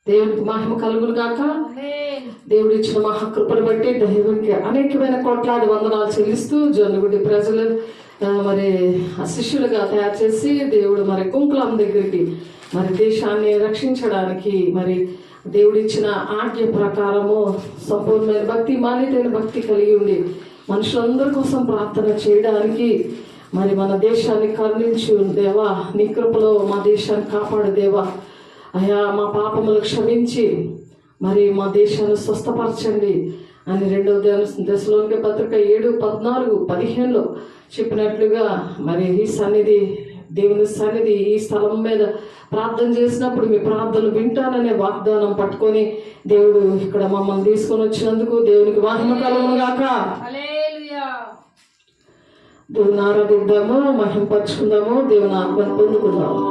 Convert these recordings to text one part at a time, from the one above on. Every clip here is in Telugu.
దేవునికి మహిమ కలుగును గాక. దేవుడు ఇచ్చిన మహాకృపను బట్టి దేవునికి అనేకమైన కోట్లాది వందనాలు చెల్లిస్తూ జొన్నగుడి ప్రజలు మరి శిష్యులుగా తయారు చేసి దేవుడు మరి కుంకులం దగ్గరికి మరి దేశాన్ని రక్షించడానికి మరి దేవుడిచ్చిన ఆజ్ఞ ప్రకారము సంపూర్ణమైన భక్తి, మాన్యతైన భక్తి కలిగి ఉండి మనుషులందరి కోసం ప్రార్థన చేయడానికి మరి మన దేశాన్ని కరుణించు దేవా, నీ కృపలో మా దేశాన్ని కాపాడు దేవా. అయ్యా, మా పాపములు క్షమించి మరి మా దేశాన్ని స్వస్థపరచండి అని 2వ దశలోనికే పత్రిక 7:14-15 చెప్పినట్లుగా మరి ఈ సన్నిధి, దేవుని సన్నిధి ఈ స్థలం మీద ప్రార్థన చేసినప్పుడు మీ ప్రార్థనలు వింటాననే వాగ్దానం పట్టుకొని దేవుడు ఇక్కడ మమ్మల్ని తీసుకొని వచ్చినందుకు దేవునికి మహిమ కలుగును గాక. దేవుని ఆరాధిద్దాము, మహిమపరుచుకుందాము, దేవుని ఆత్మను పొందుకుందాము.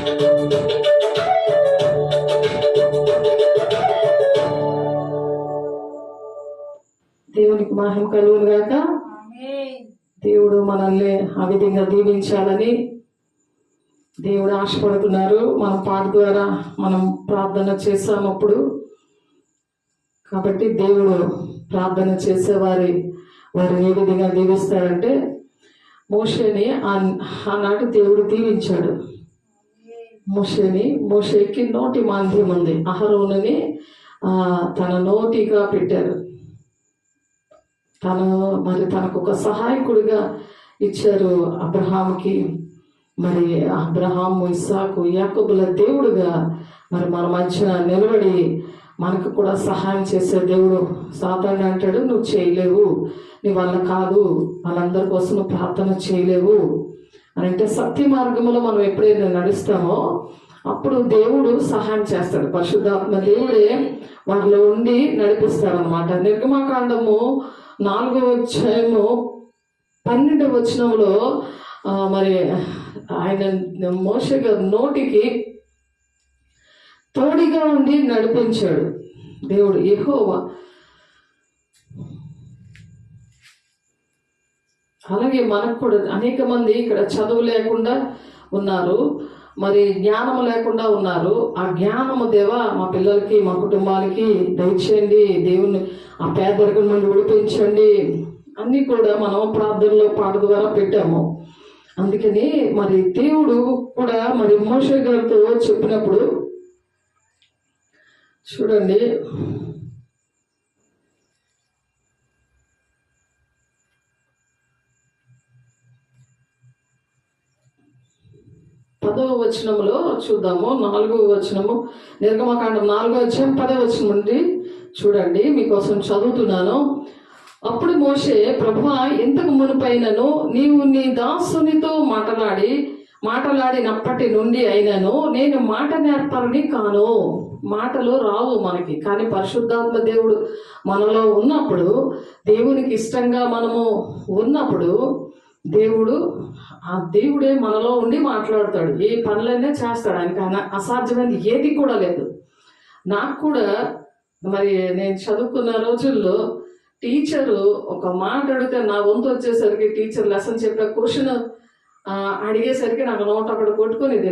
దేవునికి మహిమ కలుగును గాక. దేవుడు మనల్ని ఆ విధంగా దీవించాలని దేవుడు ఆశపడుతున్నారు. మనం పాట ద్వారా మనం ప్రార్థన చేసామప్పుడు, కాబట్టి దేవుడు ప్రార్థన చేసే వారిని ఏ విధంగా దీవిస్తాడంటే, మోషేని ఆనాటి దేవుడు దీవించాడు. మోషేకి నోటి మాంద్యం ఉంది. అహరోనుని తన నోటిగా పెట్టారు. తనకు ఒక సహాయకుడిగా ఇచ్చారు అబ్రహాంకి. మరి అబ్రహాము, ఇస్సాకు, యాకోబుల దేవుడుగా మరి మన మధ్యన నిలబడి మనకు కూడా సహాయం చేసే దేవుడు. సాతాను అంటాడు, నువ్వు చేయలేవు, నీ వల్ల కాదు, వాళ్ళందరి కోసం నువ్వు ప్రార్థన చేయలేవు అని అంటే, సత్య మార్గంలో మనం ఎప్పుడైతే నడుస్తామో అప్పుడు దేవుడు సహాయం చేస్తాడు. పరిశుద్ధాత్మ దేవుడే వారిలో ఉండి నడిపిస్తాడు అనమాట. నిర్గమాకాండము 4వ అధ్యాయము 12వ వచనంలో మరి ఆయన మోషే గారి నోటికి తోడిగా ఉండి నడిపించాడు దేవుడు, యెహోవా. అలాగే మనకు కూడా అనేక మంది ఇక్కడ చదువు లేకుండా ఉన్నారు, మరి జ్ఞానం లేకుండా ఉన్నారు. ఆ జ్ఞానము దేవా మా పిల్లలకి, మా కుటుంబాలకి దయచేయండి, దేవుని ఆ పేదరికం నుండి విడిపించండి అన్నీ కూడా మనం ప్రార్థనలో పాట ద్వారా పెట్టాము. అందుకని మరి దేవుడు కూడా మరి మోషే గారితో చెప్పినప్పుడు చూడండి, పదవ వచనంలో చూద్దాము. 4వ వచనము, నిర్గమకాండం 4వ అధ్యాయం 10వ వచనం నుండి చూడండి, మీకోసం చదువుతున్నాను. అప్పుడు మోషే, ప్రభువా, ఇంతకు మునుపైనను నీవు నీ దాసునితో మాటలాడినప్పటి నుండి అయినను నేను మాట నేర్పరిని కాను. మాటలు రావు మనకి, కానీ పరిశుద్ధాత్మ దేవుడు మనలో ఉన్నప్పుడు, దేవునికి ఇష్టంగా మనము ఉన్నప్పుడు ఆ దేవుడే మనలో ఉండి మాట్లాడతాడు. ఏ పనులైనా చేస్తాడు. ఆయనకి అసాధ్యమైనది ఏది కూడా లేదు. నాకు కూడా మరి నేను చదువుకున్న రోజుల్లో టీచరు ఒక మాట అడిగితే నా వంతు వచ్చేసరికి, టీచర్ లెసన్ చెప్పే క్వశ్చన్ అడిగేసరికి నాకు నోట అక్కడ కొట్టుకునేది.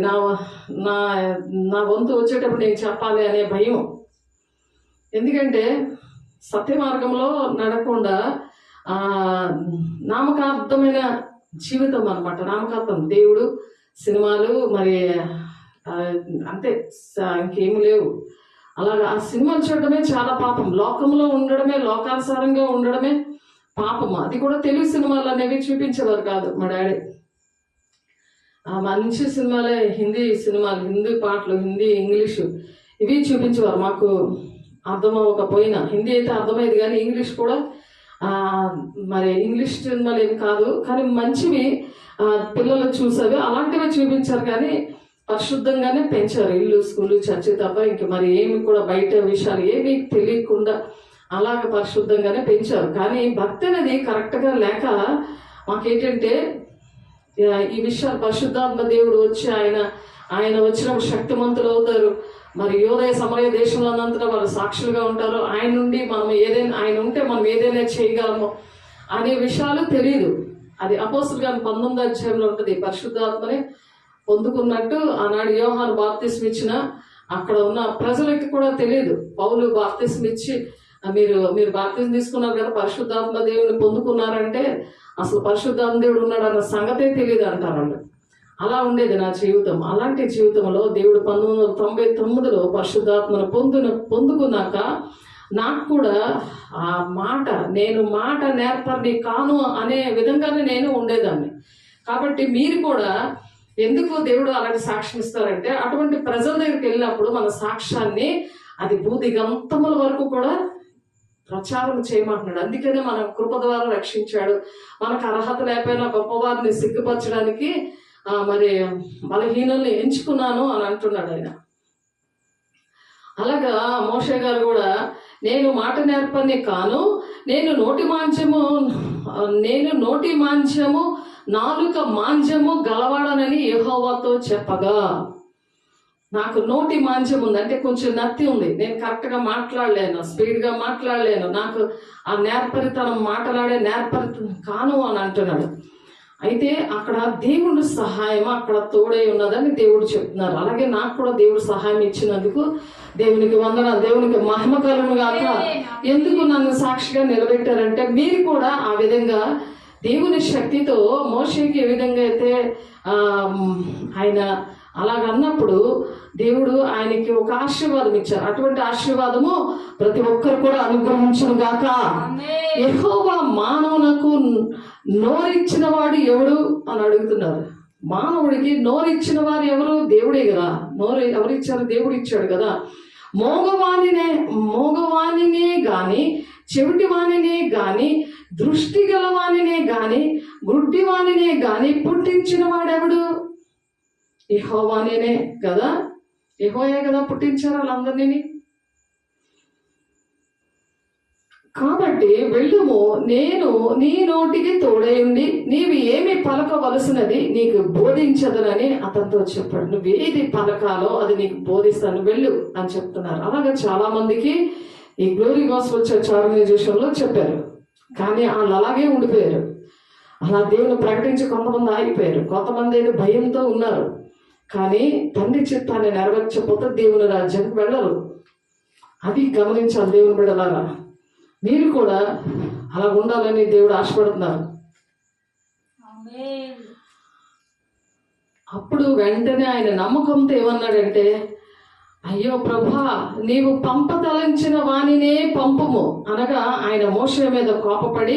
నా వంతు వచ్చేటప్పుడు నేను చెప్పాలి అనే భయం. ఎందుకంటే సత్య మార్గంలో నడకుండా నామకార్థమైన జీవితం అనమాట. నామకార్థం, దేవుడు, సినిమాలు, మరి అంతే, ఇంకేమి లేవు. అలాగా ఆ సినిమాలు చూడడమే చాలా పాపం. లోకంలో ఉండడమే, లోకానుసారంగా ఉండడమే పాపం. అది కూడా తెలుగు సినిమాలు అనేవి చూపించేవారు కాదు మా డాడీ. మంచి సినిమాలే, హిందీ సినిమాలు, హిందీ పాటలు, హిందీ, ఇంగ్లీషు ఇవి చూపించేవారు. మాకు అర్థం అవ్వకపోయినా హిందీ అయితే అర్థమయ్యేది, కానీ ఇంగ్లీష్ కూడా మరి ఇంగ్లీష్ సినిమాలు ఏమి కాదు, కానీ మంచివి పిల్లలు చూసేవి అలాంటివి చూపించారు. కానీ పరిశుద్ధంగానే పెంచారు. ఇల్లు, స్కూలు, చర్చి తప్ప ఇంక మరి ఏమి కూడా బయట విషయాలు ఏమీ తెలియకుండా అలాగ పరిశుద్ధంగానే పెంచారు. కానీ భక్తి అనేది కరెక్ట్గా లేక మాకేంటంటే ఈ విషయాలు, పరిశుద్ధాత్మ దేవుడు వచ్చి ఆయన వచ్చినప్పుడు శక్తిమంతులు అవుతారు. మరి యోదయ సమరయ దేశంలో అన్నంతటా వాళ్ళు సాక్షులుగా ఉంటారు. ఆయన నుండి మనం ఆయన ఉంటే మనం ఏదైనా చేయగలము అనే విషయాలు తెలియదు. అది అపోస్తలుల కార్యం 19వ అధ్యాయంలో ఉంటుంది. పరిశుద్ధాత్మని పొందుకున్నట్టు ఆనాడు యోహాను బాప్తిస్మ ఇచ్చిన అక్కడ ఉన్న ప్రజలకి కూడా తెలియదు. పౌలు బాప్తిస్మ ఇచ్చి మీరు బాప్తిస్మ తీసుకున్నారు కదా, పరిశుద్ధాత్మ దేవుని పొందుకున్నారంటే అసలు పరిశుద్ధాత్మ దేవుడు ఉన్నాడు అన్న సంగతే తెలియదు అంటారు వాళ్ళు. అలా ఉండేది నా జీవితం. అలాంటి జీవితంలో దేవుడు 1999లో పరిశుద్ధాత్మను పొందుకున్నాక నాకు కూడా ఆ నేను మాట నేర్పరిని కాను అనే విధంగానే నేను ఉండేదాన్ని. కాబట్టి మీరు కూడా ఎందుకు దేవుడు అలాంటి సాక్ష్యం ఇస్తారంటే, అటువంటి ప్రజల దగ్గరికి వెళ్ళినప్పుడు మన సాక్ష్యాన్ని అది భూదిగంతముల వరకు కూడా ప్రచారం చేయమంటున్నాడు. అందుకనే మన కృప ద్వారా రక్షించాడు. మనకు అర్హత లేకపోయినా గొప్పవారిని సిగ్గుపరచడానికి మరి బలహీనుల్ని ఎంచుకున్నాను అని అంటున్నాడు ఆయన. అలాగా మోషే గారు కూడా, నేను మాట నేర్పని కాను, నేను నోటి మాంద్యము నాలుక మాంద్యము గలవాడనని యెహోవాతో చెప్పగా, నాకు నోటి మాంద్యం ఉంది, అంటే కొంచెం నత్తి ఉంది, నేను కరెక్ట్గా మాట్లాడలేను, స్పీడ్గా మాట్లాడలేను, నాకు ఆ నేర్పరితనం మాట్లాడే నేర్పరితనం కాను అని అంటున్నాడు. అయితే అక్కడ దేవుడు సహాయం అక్కడ తోడై ఉన్నదని దేవుడు చెప్తున్నారు. అలాగే నాకు కూడా దేవుడు సహాయం ఇచ్చినందుకు దేవునికి వందనాలు, దేవునికి మహిమ కలుగును గాక. ఎందుకు నన్ను సాక్షిగా నిలబెట్టారంటే మీరు కూడా ఆ విధంగా దేవుని శక్తితో మోషేకి ఏ విధంగా అయితే ఆయన అలాగన్నప్పుడు దేవుడు ఆయనకి ఒక ఆశీర్వాదం ఇచ్చారు. అటువంటి ఆశీర్వాదము ప్రతి ఒక్కరు కూడా అనుగ్రహించును గాక. యెహోవా మానవునకు నోరిచ్చిన వాడు ఎవడు అని అడుగుతున్నారు. మానవుడికి నోరిచ్చిన వారు ఎవరు? దేవుడే కదా. నోరు ఎవరిచ్చారు? దేవుడు ఇచ్చాడు కదా. మోగవాణినే గాని, చెవిటి వాణినే గాని, దృష్టి గలవాణినే గాని, గుడ్డివాణినే గాని పుట్టించిన వాడెవడు? యెహోవానే కదా. యెహోవే కదా పుట్టించారు వాళ్ళందరినీ. కాబట్టి వెళ్ళుము, నేను నీ నోటికి తోడైండి, నీవు ఏమి పలకవలసినది నీకు బోధించదనని అతనితో చెప్పాడు. నువ్వు ఏది పలకాలో అది నీకు బోధిస్తాను, వెళ్ళు అని చెప్తున్నారు. అలాగే చాలా మందికి ఈ గ్లోరీ గాస్పెల్ చర్చ్ ఆర్గనైజేషన్లో చెప్పారు, కానీ వాళ్ళు అలాగే ఉండిపోయారు. అలా దేవుని ప్రకటించి కొంతమంది ఆగిపోయారు, కొంతమంది అయితే భయంతో ఉన్నారు. కానీ తండ్రి చిత్తాన్ని నెరవేర్చకపోతే దేవుని రాజ్యానికి వెళ్ళరు. అది గమనించాలి దేవుని బిడ్డలారా. మీరు కూడా అలా ఉండాలని దేవుడు ఆశపడుతున్నారు. అప్పుడు వెంటనే ఆయన నమ్మకంతో ఏమన్నాడంటే, అయ్యో ప్రభా, నీవు పంపతలంచిన వాణినే పంపుము అనగా ఆయన మోషే మీద కోపపడి,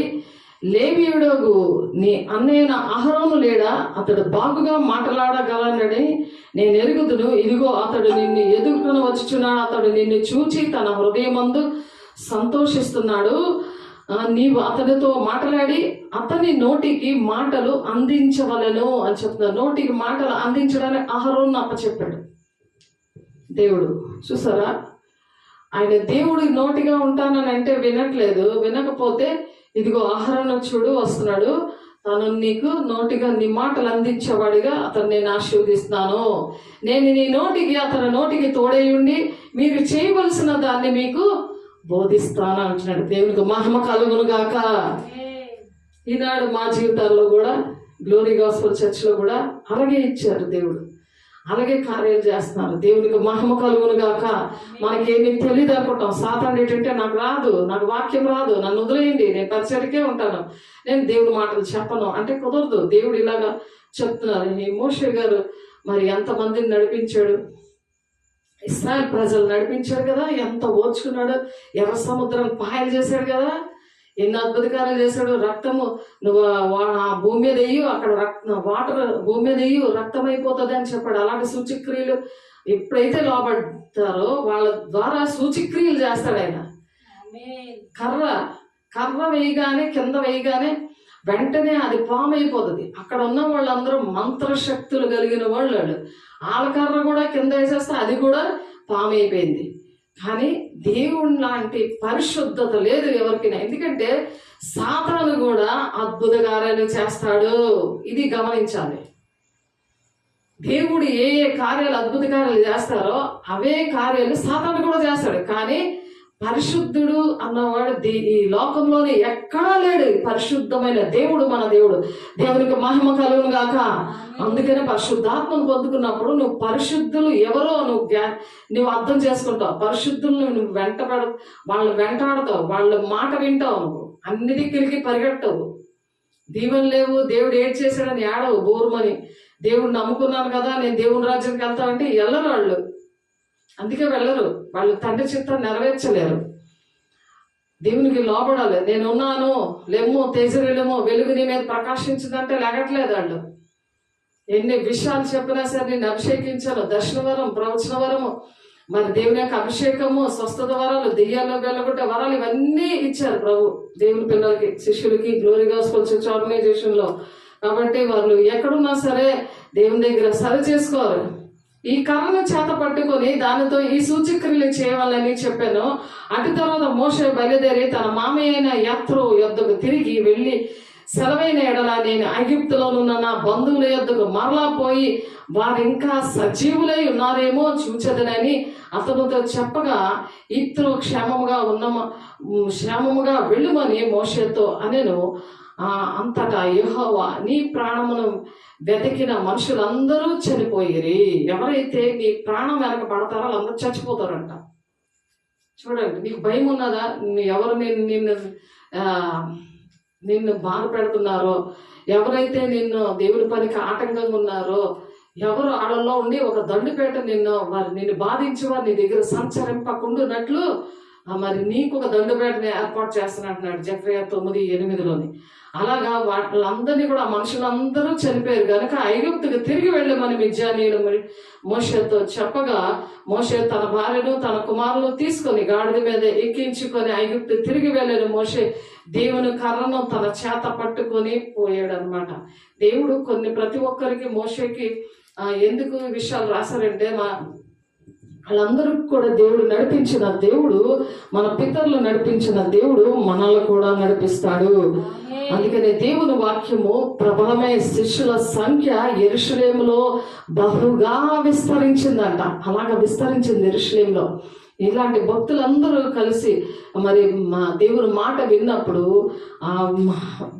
లేవీయుడగు నీ అన్నయ్యన అహరోను లేడా? అతడు బాగుగా మాట్లాడగలనని నేను ఎరుగుదును. ఇదిగో అతడు నిన్ను ఎదుర్కొని వచ్చుచున్నాడు. అతడు నిన్ను చూచి తన హృదయమందు సంతోషిస్తున్నాడు. నీవు అతనితో మాట్లాడి అతని నోటికి మాటలు అందించవలను అని చెప్తున్నారు. నోటికి మాటలు అందించడానికి అహరోను అప్పచెప్పాడు దేవుడు. చూసారా, ఆయన దేవుడు నోటిగా ఉంటానని అంటే వినట్లేదు. వినకపోతే ఇదిగో అహరోను చూడు వస్తున్నాడు, తను నీకు నోటిగా నీ మాటలు అందించేవాడిగా అతను నేను ఆశీర్వదిస్తున్నాను. నేను నీ నోటికి అతని నోటికి తోడేయుండి మీరు చేయవలసిన దాన్ని మీకు బోధిస్తాను అంటున్నాడు. దేవునికి మహిమ కలుగును గాక. ఈనాడు మా జీవితాల్లో కూడా గ్లోరీ గాస్పెల్ చర్చ్లో కూడా అలాగే ఇచ్చారు దేవుడు, అలాగే కార్యాలు చేస్తున్నారు. దేవునికి మహిమ కలుగును గాక. మనకేమీ తెలియదు అనుకుంటాం. సాతానుడు ఏంటంటే నాకు రాదు, నాకు వాక్యం రాదు, నన్ను వదిలేయండి, నేను పరిచర్యకే ఉంటాను, నేను దేవుడి మాటలు చెప్పను అంటే కుదరదు. దేవుడు ఇలాగా చెప్తున్నారు. ఈ మోషే గారు మరి ఎంతమందిని నడిపించాడు, ఇశ్రాయేల్ ప్రజలు నడిపించాడు కదా, ఎంత ఓర్చుకున్నాడు, ఎర్ర సముద్రం పాయలు చేశాడు కదా, ఎన్ని అద్భుతకాలు చేశాడు. రక్తము నువ్వు ఆ భూమి మీద వెయ్యి, అక్కడ వాటర్ భూమి మీద వెయ్యి, రక్తం అయిపోతుంది అని చెప్పాడు. అలాంటి సూచక్రియలు ఎప్పుడైతే లోబడతారో వాళ్ళ ద్వారా సూచక్రియలు చేస్తాడు ఆయన. కర్ర వేయగానే, కింద వేయగానే వెంటనే అది పాము అయిపోతుంది. అక్కడ ఉన్న వాళ్ళందరూ మంత్రశక్తులు కలిగిన వాళ్ళు. ఆలకర్ర కూడా కింద వేసేస్తే అది కూడా పాము అయిపోయింది. కానీ దేవుడు లాంటి పరిశుద్ధత లేదు ఎవరికైనా. ఎందుకంటే సాతాను కూడా అద్భుత కార్యాలు చేస్తాడు. ఇది గమనించాలి. దేవుడు ఏ ఏ కార్యాలు అద్భుత కార్యాలు చేస్తారో అవే కార్యాలు సాతాను కూడా చేస్తాడు. కానీ పరిశుద్ధుడు అన్నవాడు ఈ లోకంలోనే ఎక్కడా లేడు. పరిశుద్ధమైన దేవుడు మన దేవుడు. దేవునికి మహిమ కలుగును గాక. అందుకనే పరిశుద్ధాత్మను పొందుకున్నప్పుడు నువ్వు పరిశుద్ధులు ఎవరో నువ్వు అర్థం చేసుకుంటావు. పరిశుద్ధులను నువ్వు వాళ్ళు వెంటాడతావు, వాళ్ళ మాట వింటావు, నువ్వు అన్ని దిక్కులకి పరిగెట్టవు. దీవెన లేవు, దేవుడు ఏడ్ చేశాడని ఏడవు బోరుమని. దేవుడు నమ్ముకున్నాను కదా, నేను దేవుని రాజ్యానికి వెళ్తానంటే వెళ్ళరు వాళ్ళు. అందుకే వెళ్ళరు, వాళ్ళు తండ్రి చిత్తాన్ని నెరవేర్చలేరు. దేవునికి లోబడాలి. నేనున్నాను, లెమ్ము తేజరిల్లము, వెలుగు నీ మీద ప్రకాశించిందంటే లెగట్లేదు వాళ్ళు. ఎన్ని విషయాలు చెప్పినా సరే నేను అభిషేకించాను. దర్శన వరం, ప్రవచన వరము, మరి దేవుని యొక్క అభిషేకము, స్వస్థత వరాలు, దెయ్యాల్లో వెళ్ళగొట్టే వరాలు, ఇవన్నీ ఇచ్చారు ప్రభు దేవుని పిల్లలకి, శిష్యులకి గ్లోరీ గాస్పెల్ చర్చ్ ఆర్గనైజేషన్లో. కాబట్టి వాళ్ళు ఎక్కడున్నా సరే దేవుని దగ్గర సరి చేసుకోరు. ఈ కర్రను చేత పట్టుకొని దానితో ఈ సూచక్రియలు చేయాలని చెప్పాను. అటు తర్వాత మోషే బయలుదేరి తన మామయ్య అయిన యత్రో యొద్దకు తిరిగి వెళ్ళి సెలవైన ఎడల నేను ఐగుప్తులోనున్న నా బంధువుల యొద్దకు మరలా పోయి వారు ఇంకా సజీవులై ఉన్నారేమో చూచెదనని అతనితో చెప్పగా, ఇత్రో క్షేమముగా వెళ్ళుమని మోషేతో అనెను. అంతటా యెహోవా, నీ ప్రాణమును వెతికిన మనుషులందరూ చనిపోయిరి. ఎవరైతే నీ ప్రాణం వెనక పడతారో వాళ్ళందరూ చచ్చిపోతారంట. చూడండి, నీకు భయం ఉన్నదా? ఎవరు నిన్ను బాధ పెడుతున్నారో, ఎవరైతే నిన్ను దేవుడి పనికి ఆటంకంగా ఉన్నారో, ఎవరు ఆడల్లో ఉండి ఒక దండుపేట నిన్ను బాధించి వారు నీ దగ్గర సంచరింపకుండునట్లు మరి నీకు ఒక దండుపేటని ఏర్పాటు చేస్తున్నట్టున్నాడు జెఫర్యా 9:8. అలాగా వాళ్ళందరినీ కూడా మనుషులందరూ చనిపోయారు కనుక ఐగుప్తుకు తిరిగి వెళ్ళమని మిద్యానీయులు మోషేతో చెప్పగా, మోషే తన భార్యను తన కుమారులను తీసుకొని గాడిద మీద ఎక్కించుకొని ఐగుప్తు తిరిగి వెళ్ళాను. మోషే దేవుని కర్రను తన చేత పట్టుకొని పోయాడు అనమాట. దేవుడు ప్రతి ఒక్కరికి మోషేకి ఎందుకు విషయాలు రాశారంటే, వాళ్ళందరూ కూడా దేవుడు నడిపించిన దేవుడు, మన పితరులు నడిపించిన దేవుడు మనల్ని కూడా నడిపిస్తాడు. అందుకనే దేవుని వాక్యము ప్రబలమైన శిష్యుల సంఖ్య యెరూషలేములో బహుగా విస్తరించిందంట. అలాగా విస్తరించింది యెరూషలేములో. ఇలాంటి భక్తులందరూ కలిసి మరి దేవుని మాట విన్నప్పుడు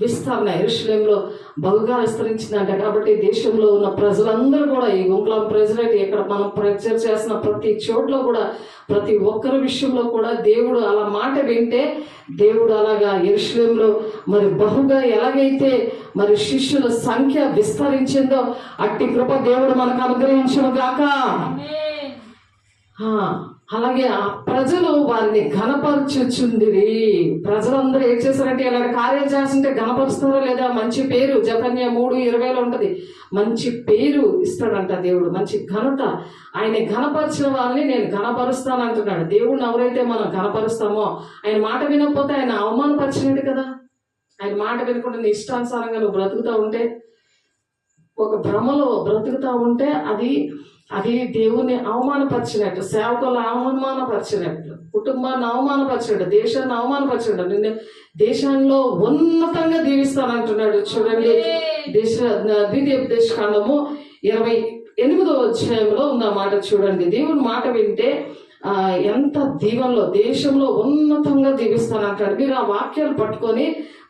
విస్తరణ యెరూషలేములో బహుగా విస్తరించిందంట. కాబట్టి దేశంలో ఉన్న ప్రజలందరూ కూడా, ఈ గుంకులం ప్రెసిడెంట్ ఇక్కడ మనం ప్రచారం చేసిన ప్రతి చోట్ల కూడా, ప్రతి ఒక్కరి విషయంలో కూడా దేవుడు అలా మాట వింటే, దేవుడు అలాగా యెరూషలేములో మరి బహుగా ఎలాగైతే మరి శిష్యుల సంఖ్య విస్తరించిందో అట్టి కృప దేవుడు మనకు అనుగ్రహించును గాక. అలాగే ఆ ప్రజలు వారిని ఘనపరచుచుండిరి. ప్రజలందరూ ఏం చేశారంటే, ఇలాంటి కార్యాలు చేస్తుంటే ఘనపరుస్తారో లేదా? మంచి పేరు జెఫన్యా 3:20 ఉంటది. మంచి పేరు ఇస్తాడంట దేవుడు, మంచి ఘనత. ఆయన ఘనపరిచిన వాళ్ళని నేను ఘనపరుస్తాను అంటున్నాడు. దేవుడిని ఎవరైతే మనం ఘనపరుస్తామో, ఆయన మాట వినకపోతే ఆయన అవమానపరిచినట్టు కదా. ఆయన మాట వినకుండా నీ ఇష్టానుసారంగా నువ్వు బ్రతుకుతా ఉంటే, ఒక భ్రమలో బ్రతుకుతా ఉంటే అది దేవుని అవమానపరిచినట్టు, సేవకులను అవమానపరిచినట్లు, కుటుంబాన్ని అవమానపరిచినట్టు, దేశాన్ని అవమానపరిచినట్టు. నిన్ను దేశంలో ఉన్నతంగా దీవిస్తానంటున్నాడు. చూడండి, ద్వితీయోపదేశకాండము 28వ అధ్యాయంలో ఉన్న మాట చూడండి. దేవుని మాట వింటే ఎంత దీవెనలో, దేశంలో ఉన్నతంగా దీవిస్తానంటాడు. మీరు ఆ వాక్యాలు పట్టుకొని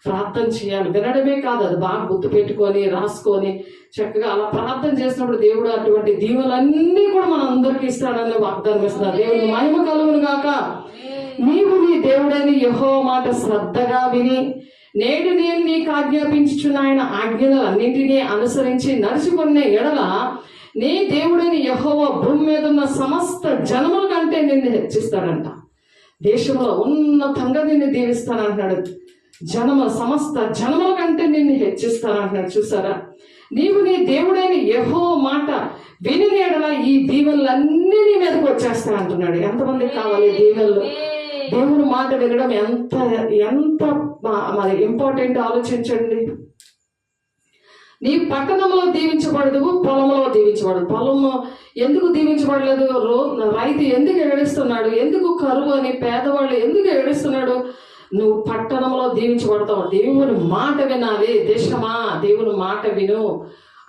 ప్రార్థన చేయాలి. వినడమే కాదు, అది బాగా గుర్తు పెట్టుకొని రాసుకొని చక్కగా అలా ప్రార్థన చేసినప్పుడు దేవుడు అటువంటి దీవెనలన్నీ కూడా మన అందరికి ఇస్తాడని వాగ్దానం ఇస్తున్నారు. దేవుడికి మహిమ కలుగును గాక. నీవు నీ దేవుడని యెహోవా మాట శ్రద్ధగా విని నేడు నేను నీకు ఆజ్ఞాపించుచున్న ఆయన ఆజ్ఞలన్నింటినీ అనుసరించి నడుచుకునే ఎడల నీ దేవుడని యెహోవా భూమి మీద ఉన్న సమస్త జనముల కంటే నిన్ను హెచ్చిస్తాడంట. దేశంలో ఉన్నతంగా నిన్ను దీవిస్తానంటున్నాడు. సమస్త జనముల కంటే నిన్ను హెచ్చిస్తానంటున్నాడు. చూసారా, నీవు నీ దేవుడైన యెహోవా మాట విని ఎడల ఈ దీవెనలన్నీ నీ మీదకి వచ్చేస్తానంటున్నాడు. ఎంతమందికి కావాలి దీవెనలు? దేవుని మాట వినడం ఎంత ఎంత మరి ఇంపార్టెంట్ ఆలోచించండి. నీ పట్టణంలో దీవించబడదు, పొలంలో దీవించబడదు. పొలము ఎందుకు దీవించబడలేదు? రైతు ఎందుకు ఏడుస్తున్నాడు? ఎందుకు కరువు అని పేదవాళ్ళు ఎందుకు ఏడుస్తున్నాడు? నువ్వు పట్టణంలో దీవించబడతావు. దేవుని మాట వినాలి. దేశమా, దేవుని మాట విను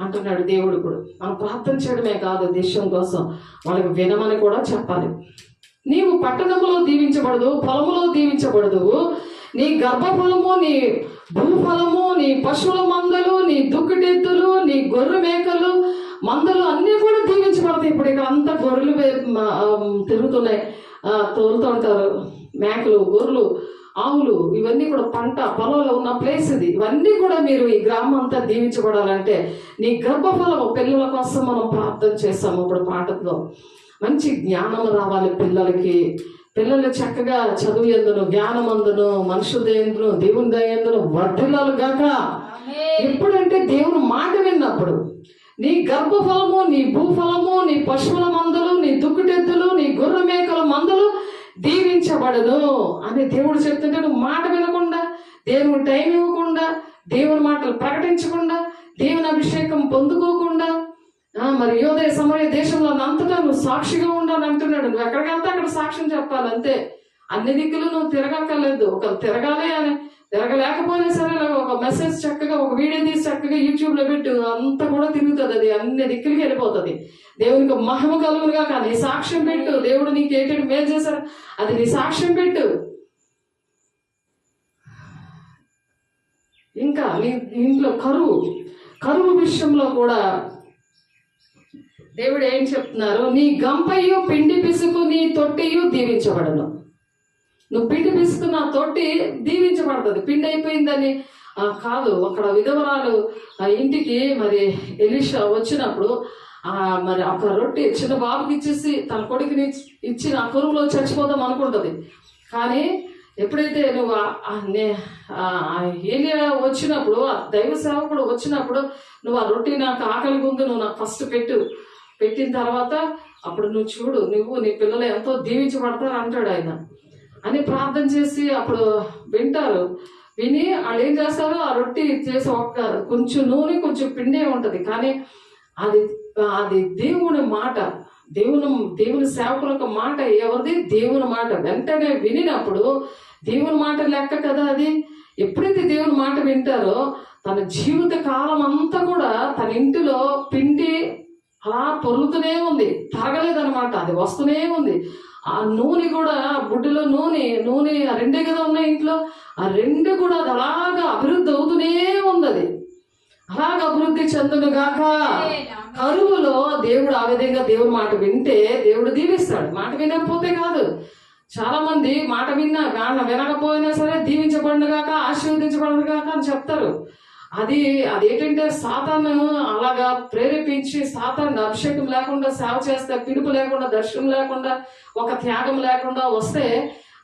అంటున్నాడు దేవుడు. కూడా మనం ప్రార్థన చేయడమే కాదు, దేశం కోసం వాళ్ళకి వినమని కూడా చెప్పాలి. నీవు పట్టణంలో దీవించబడదు, పొలములో దీవించబడదు. నీ గర్భఫలము, నీ భూఫలము, నీ పశువుల మందలు, నీ దుక్కుటెత్తులు, నీ గొర్రె మేకలు మందలు అన్నీ కూడా దీవించబడతాయి. ఇప్పుడు ఇక్కడ అంతా గొర్రెలు తిరుగుతున్నాయి, తోలుతూ ఉంటారు. మేకలు, గొర్రెలు, ఆవులు, ఇవన్నీ కూడా పంట పొలంలో ఉన్న ప్లేస్ ఇది. ఇవన్నీ కూడా మీరు ఈ గ్రామం అంతా దీవించబడాలంటే నీ గర్భఫలము, పిల్లల కోసం మనం ప్రార్థన చేస్తాము. ఇప్పుడు పాటలో మంచి జ్ఞానం రావాలి పిల్లలకి. పిల్లలు చక్కగా చదువు ఎందును, జ్ఞానం అందును, మనుషుల దయందును, దేవుని దయందును వర్ధిల్లాలు గాక. ఎప్పుడంటే దేవుని మాట విన్నప్పుడు నీ గర్భఫలము, నీ భూఫలము, నీ పశువుల మందలు, నీ దుక్కుటెత్తులు, నీ గొర్రె మేకల మందలు దీవించబడను అని దేవుడు చెప్తుంటే నువ్వు మాట వినకుండా, దేవుని టైం ఇవ్వకుండా, దేవుని మాటలు ప్రకటించకుండా, దేవుని అభిషేకం పొందుకోకుండా, మరి యోదయ సమయ దేశంలో అంతటా నువ్వు సాక్షిగా ఉండాలని అంటున్నాడు. నువ్వు ఎక్కడికి వెళ్తే అక్కడ సాక్ష్యం చెప్పాలి అంతే. అన్ని దిక్కులు నువ్వు తిరగక్కర్లేదు. ఒకరు తిరగాలి అని తిరగలేకపోయినా సరే ఒక మెసేజ్ చక్కగా ఒక వీడియో తీసి చక్కగా యూట్యూబ్లో పెట్టు, అంతా కూడా తిరుగుతుంది, అది అన్ని దిక్కులకి వెళ్ళిపోతుంది. దేవునికి మహిమ కలుగునుగా. కానీ సాక్ష్యం పెట్టు, దేవుడు నీకు ఏంటంటే మేలు చేశారు, అది నీ సాక్ష్యం పెట్టు. ఇంకా నీ ఇంట్లో కరువు విషయంలో కూడా దేవుడు ఏం చెప్తున్నారు, నీ గంపయ్యు పిండి పిసుకు నీ తొట్టియు దీవించబడను. నువ్వు పిండి పిసుకు నా తొట్టి దీవించబడుతుంది. పిండి అయిపోయిందని కాదు. అక్కడ విధవరాలు ఇంటికి మరి ఎలీషా వచ్చినప్పుడు మరి ఒక రొట్టె చిన్న బాబుకి ఇచ్చేసి తన కొడుకుని ఇచ్చి ఆ కరువులో చచ్చిపోదాం అనుకుంటుంది. కానీ ఎప్పుడైతే నువ్వు ఏలియా వచ్చినప్పుడు, ఆ దైవ సేవకుడు వచ్చినప్పుడు, నువ్వు ఆ రొట్టె నాకు ఆకలి ఉంది, నువ్వు నాకు ఫస్ట్ పెట్టిన తర్వాత అప్పుడు నువ్వు చూడు, నువ్వు నీ పిల్లలు ఎంతో దీవించబడతారు అంటాడు ఆయన అని ప్రార్థన చేసి అప్పుడు వింటారు. విని వాళ్ళు ఏం చేస్తారు, ఆ రొట్టె చేసి కొంచెం నూనె కొంచెం పిండే ఉంటుంది, కానీ అది దేవుని మాట, దేవుని సేవకుల యొక్క మాట. ఎవరిది? దేవుని మాట. వెంటనే వినినప్పుడు దేవుని మాట లెక్క కదా అది. ఎప్పుడైతే దేవుని మాట వింటారో తన జీవిత కాలం అంతా కూడా తన ఇంటిలో పిండి అలా పొరుగుతూనే ఉంది, తరగలేదనమాట, అది వస్తూనే ఉంది. ఆ నూనె కూడా, బుడ్డిలో నూనె రెండే కదా ఉన్నాయి ఇంట్లో, ఆ రెండు కూడా అది అలాగా అభివృద్ధి అవుతూనే ఉంది. అది అలాగ అభివృద్ధి చెందును గాక. కరువులో దేవుడు ఆ విధంగా దేవుడి మాట వింటే దేవుడు దీవిస్తాడు. మాట వినకపోతే కాదు. చాలా మంది మాట వినకపోయినా సరే దీవించబడిన గాక, ఆశీర్వదించబడిన గాక అని చెప్తారు. అదేంటంటే సాతాను అలాగా ప్రేరేపించి, సాతాను అభిషేకం లేకుండా సేవ చేస్తే, పిలుపు లేకుండా, దర్శనం లేకుండా, ఒక త్యాగం లేకుండా వస్తే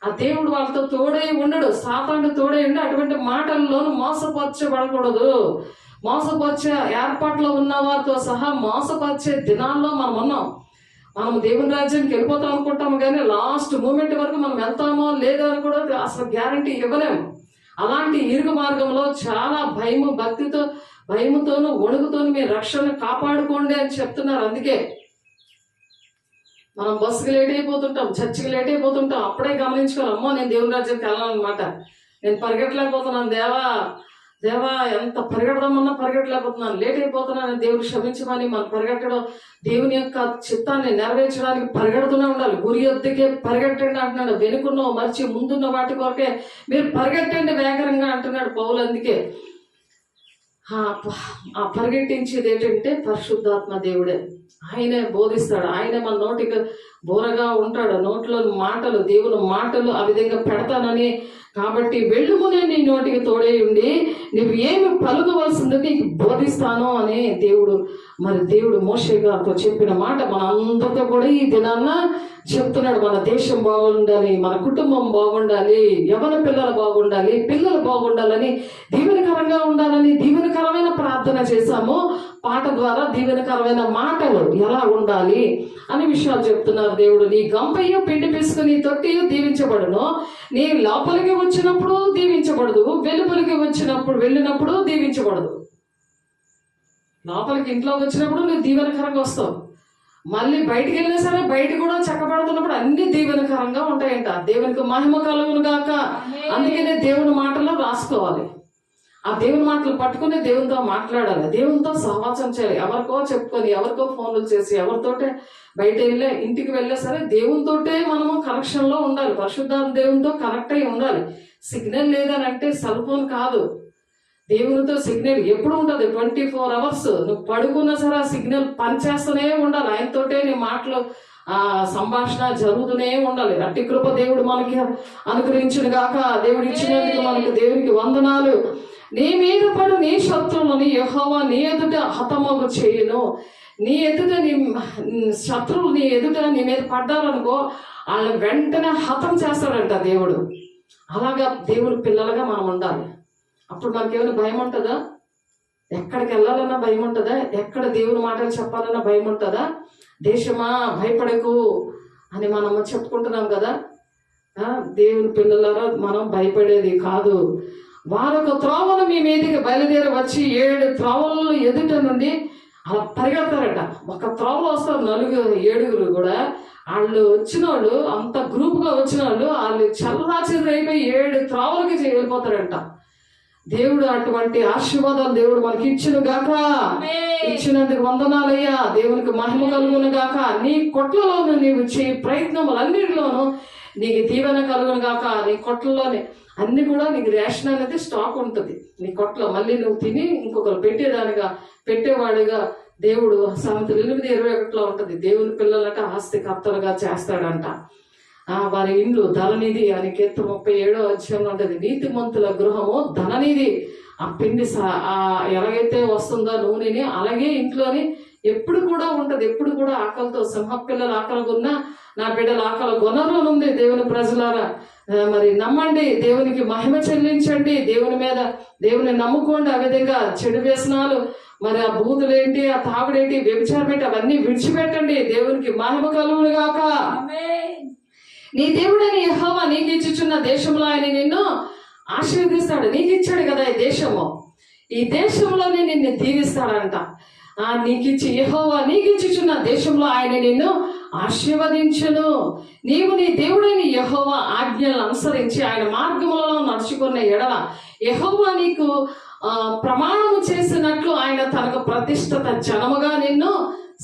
ఆ దేవుడు వాళ్ళతో తోడై ఉండడు. సాతాను తోడై ఉండి అటువంటి మాటల్లోనూ మోసపరచబడకూడదు. మోసపరిచే ఏర్పాట్లో ఉన్న వారితో సహా మోసపరిచే దినాల్లో మనం ఉన్నాం. మనం దేవుని రాజ్యానికి వెళ్ళిపోతాం అనుకుంటాము, కానీ లాస్ట్ మూమెంట్ వరకు మనం వెళ్తామో లేదో అని కూడా అసలు గ్యారంటీ ఇవ్వలేము. అలాంటి ఇరుగు మార్గంలో చాలా భయముతోనూ వణుకుతోనూ మీ రక్షణ కాపాడుకోండి అని చెప్తున్నారు. అందుకే మనం బస్సుకి లేట్ అయిపోతుంటాం, చర్చికి లేట్ అయిపోతుంటాం. అప్పుడే గమనించుకోవాలి, అమ్మో నేను దేవుని రాజ్యానికి వెళ్ళాలన్నమాట, నేను పరిగెట్టలేకపోతున్నాను, దేవా ఎంత పరిగెడదామన్నా పరిగెట్టలేకపోతున్నాను, లేట్ అయిపోతున్నాను, దేవుడు క్షమించమని మనం పరిగెట్టడం, దేవుని యొక్క చిత్తాన్ని నెరవేర్చడానికి పరిగెడుతూనే ఉండాలి. గురి యొద్దకే పరిగెట్టండి అంటున్నాడు. వెనుకున్న మర్చి ముందున్న వాటి కొరకే మీరు పరిగెట్టండి వేగరంగా అంటున్నాడు పౌలు. అందుకే ఆ పరిగెట్టించేది ఏంటంటే పరిశుద్ధాత్మ దేవుడే. ఆయనే బోధిస్తాడు, ఆయనే మన నోటికి బోరగా ఉంటాడు. నోట్లో మాటలు, దేవుని మాటలు ఆ విధంగా పెడతానని. కాబట్టి వెళ్ళుమునే నీ నోటికి తోడే ఉండి నువ్వు ఏమి పలుకవలసిందో నీకు బోధిస్తాను అని దేవుడు మోషే గారితో చెప్పిన మాట మన అందరితో కూడా ఈ దినాన్న చెప్తున్నాడు. మన దేశం బాగుండాలి, మన కుటుంబం బాగుండాలి, యవ్వన పిల్లలు బాగుండాలి, పిల్లలు బాగుండాలని, దీవెనకరంగా ఉండాలని దీవెనకరమైన ప్రార్థన చేశాము. పాట ద్వారా దీవెనకరమైన మాటలు ఎలా ఉండాలి అనే విషయాలు చెప్తున్నారు దేవుడు. నీ గంపయ్యో పిండి పిసుకుని తొట్టియో దీవించబడును. నీ లోపలికి వచ్చినప్పుడు దీవించబడదు, వెలుపలికి వెళ్ళినప్పుడు దీవించబడదు. లోపలికి ఇంట్లోకి వచ్చినప్పుడు నువ్వు దీవెనకరంగా వస్తావు, మళ్ళీ బయటికి వెళ్ళినా సరే బయట కూడా చక్కబడుతున్నప్పుడు అన్ని దీవెనకరంగా ఉంటాయంట. దేవునికి మహిమ కలుగును గాక. అందుకనే దేవుని మాటలు రాసుకోవాలి. ఆ దేవుని మాటలు పట్టుకుని దేవునితో మాట్లాడాలి, దేవునితో సహవాసం చేయాలి. ఎవరికో చెప్పుకొని, ఎవరికో ఫోన్లు చేసి, ఎవరితోటే బయట ఇంటికి వెళ్ళే సరే దేవునితోటే మనము కనెక్షన్లో ఉండాలి. పరిశుద్ధాత్మ దేవునితో కనెక్ట్ అయి ఉండాలి. సిగ్నల్ లేదని అంటే సెల్ ఫోన్ కాదు, దేవునితో సిగ్నల్ ఎప్పుడు ఉంటుంది. 24 hours నువ్వు పడుకున్నా సరే ఆ సిగ్నల్ పనిచేస్తూనే ఉండాలి. ఆయనతోటే నీ మాటలు సంభాషణ జరుగుతూనే ఉండాలి. అట్టి కృప దేవుడు మనకి అనుగ్రహించును గాక. దేవుడు ఇచ్చినందుకు మనకు దేవునికి వందనాలు. నీ మీద పడు నీ శత్రువులని యెహోవా నీ ఎదుట హతమగు చేయును. నీ ఎదుట నీ శత్రువులు నీ ఎదుట నీ మీద పడ్డారనుకో, వాళ్ళని వెంటనే హతం చేస్తాడంట దేవుడు. అలాగా దేవుని పిల్లలుగా మనం ఉండాలి. అప్పుడు మనకేమైనా భయం ఉంటుందా? ఎక్కడికి వెళ్ళాలన్నా భయం ఉంటుందా? ఎక్కడ దేవుని మాటలు చెప్పాలన్నా భయం ఉంటుందా? దేశమా భయపడకు అని మనము చెప్పుకుంటున్నాం కదా. దేవుని పిల్లలారా మనం భయపడేది కాదు. వారొక త్రోవలు మీ మీదకి బయలుదేరి వచ్చి 7 త్రోవలు ఎదుట నుండి అలా పరిగెడతారట. ఒక త్రోవలో వస్తారు 7 కూడా. వాళ్ళు వచ్చిన వాళ్ళు అంత గ్రూప్గా వచ్చిన వాళ్ళు చల్లా చెదురైపోయి 7 త్రోవలకి వెళ్ళిపోతారంట. దేవుడు అటువంటి ఆశీర్వాదాలు దేవుడు మనకి ఇచ్చును గాక. ఇచ్చినందుకు వందనాలయ్యా. దేవునికి మహిమ కలుగును గాక. నీ కొట్లలోను నీవు చేయి ప్రయత్నములన్నిటిలోనూ నీకు దీవెన కలుగును గాక. నీ కొట్లలోనే అన్ని కూడా నీకు రేషన్ అనేది స్టాక్ ఉంటుంది. నీ కొట్లో మళ్ళీ నువ్వు తిని ఇంకొకరు పెట్టేదానిగా పెట్టేవాడిగా దేవుడు సామెతలు 8:21 ఉంటుంది. దేవుని పిల్లలట ఆస్తికర్తలుగా చేస్తాడంట. వారి ఇండ్లు ధననిధి అని కీర్తన 37వ అధ్యాయంలో ఉంటుంది. నీతిమంతుల గృహము ధననిధి. ఆ పిండి ఎలాగైతే వస్తుందో నూనెని అలాగే ఇంట్లోని ఎప్పుడు కూడా ఉంటది. ఎప్పుడు కూడా ఆకలితో సింహపిల్లలు ఆకలి కొన్నా నా బిడ్డల ఆకలి కొనరునుంది. దేవుని ప్రజలారా మరి నమ్మండి, దేవునికి మహిమ చెల్లించండి, దేవుని మీద దేవుని నమ్ముకోండి. ఆ విధంగా చెడు వ్యసనాలు మరి ఆ బూతులేంటి, ఆ తాగుడేంటి, వ్యభిచారం ఏంటి అవన్నీ విడిచిపెట్టండి. దేవునికి మహిమ కలుగును గాక. నీ దేవుడని యెహోవా నీకు ఇచ్చుచున్న దేశంలో ఆయన నిన్ను ఆశీర్వదిస్తాడు. నీకు ఇచ్చాడు కదా ఈ దేశము. ఈ దేశంలోనే నిన్ను దీవిస్తాడంట. నీకిచ్చి యెహోవా నీకు ఇచ్చుచున్న దేశంలో ఆయన నిన్ను ఆశీర్వదించును. నీవు నీ దేవుడైన యెహోవా ఆజ్ఞలను అనుసరించి ఆయన మార్గములలో నడుచుకున్న ఎడల యెహోవా నీకు ప్రమాణము చేసినట్లు ఆయన తనకు ప్రతిష్ఠిత జనముగా నిన్ను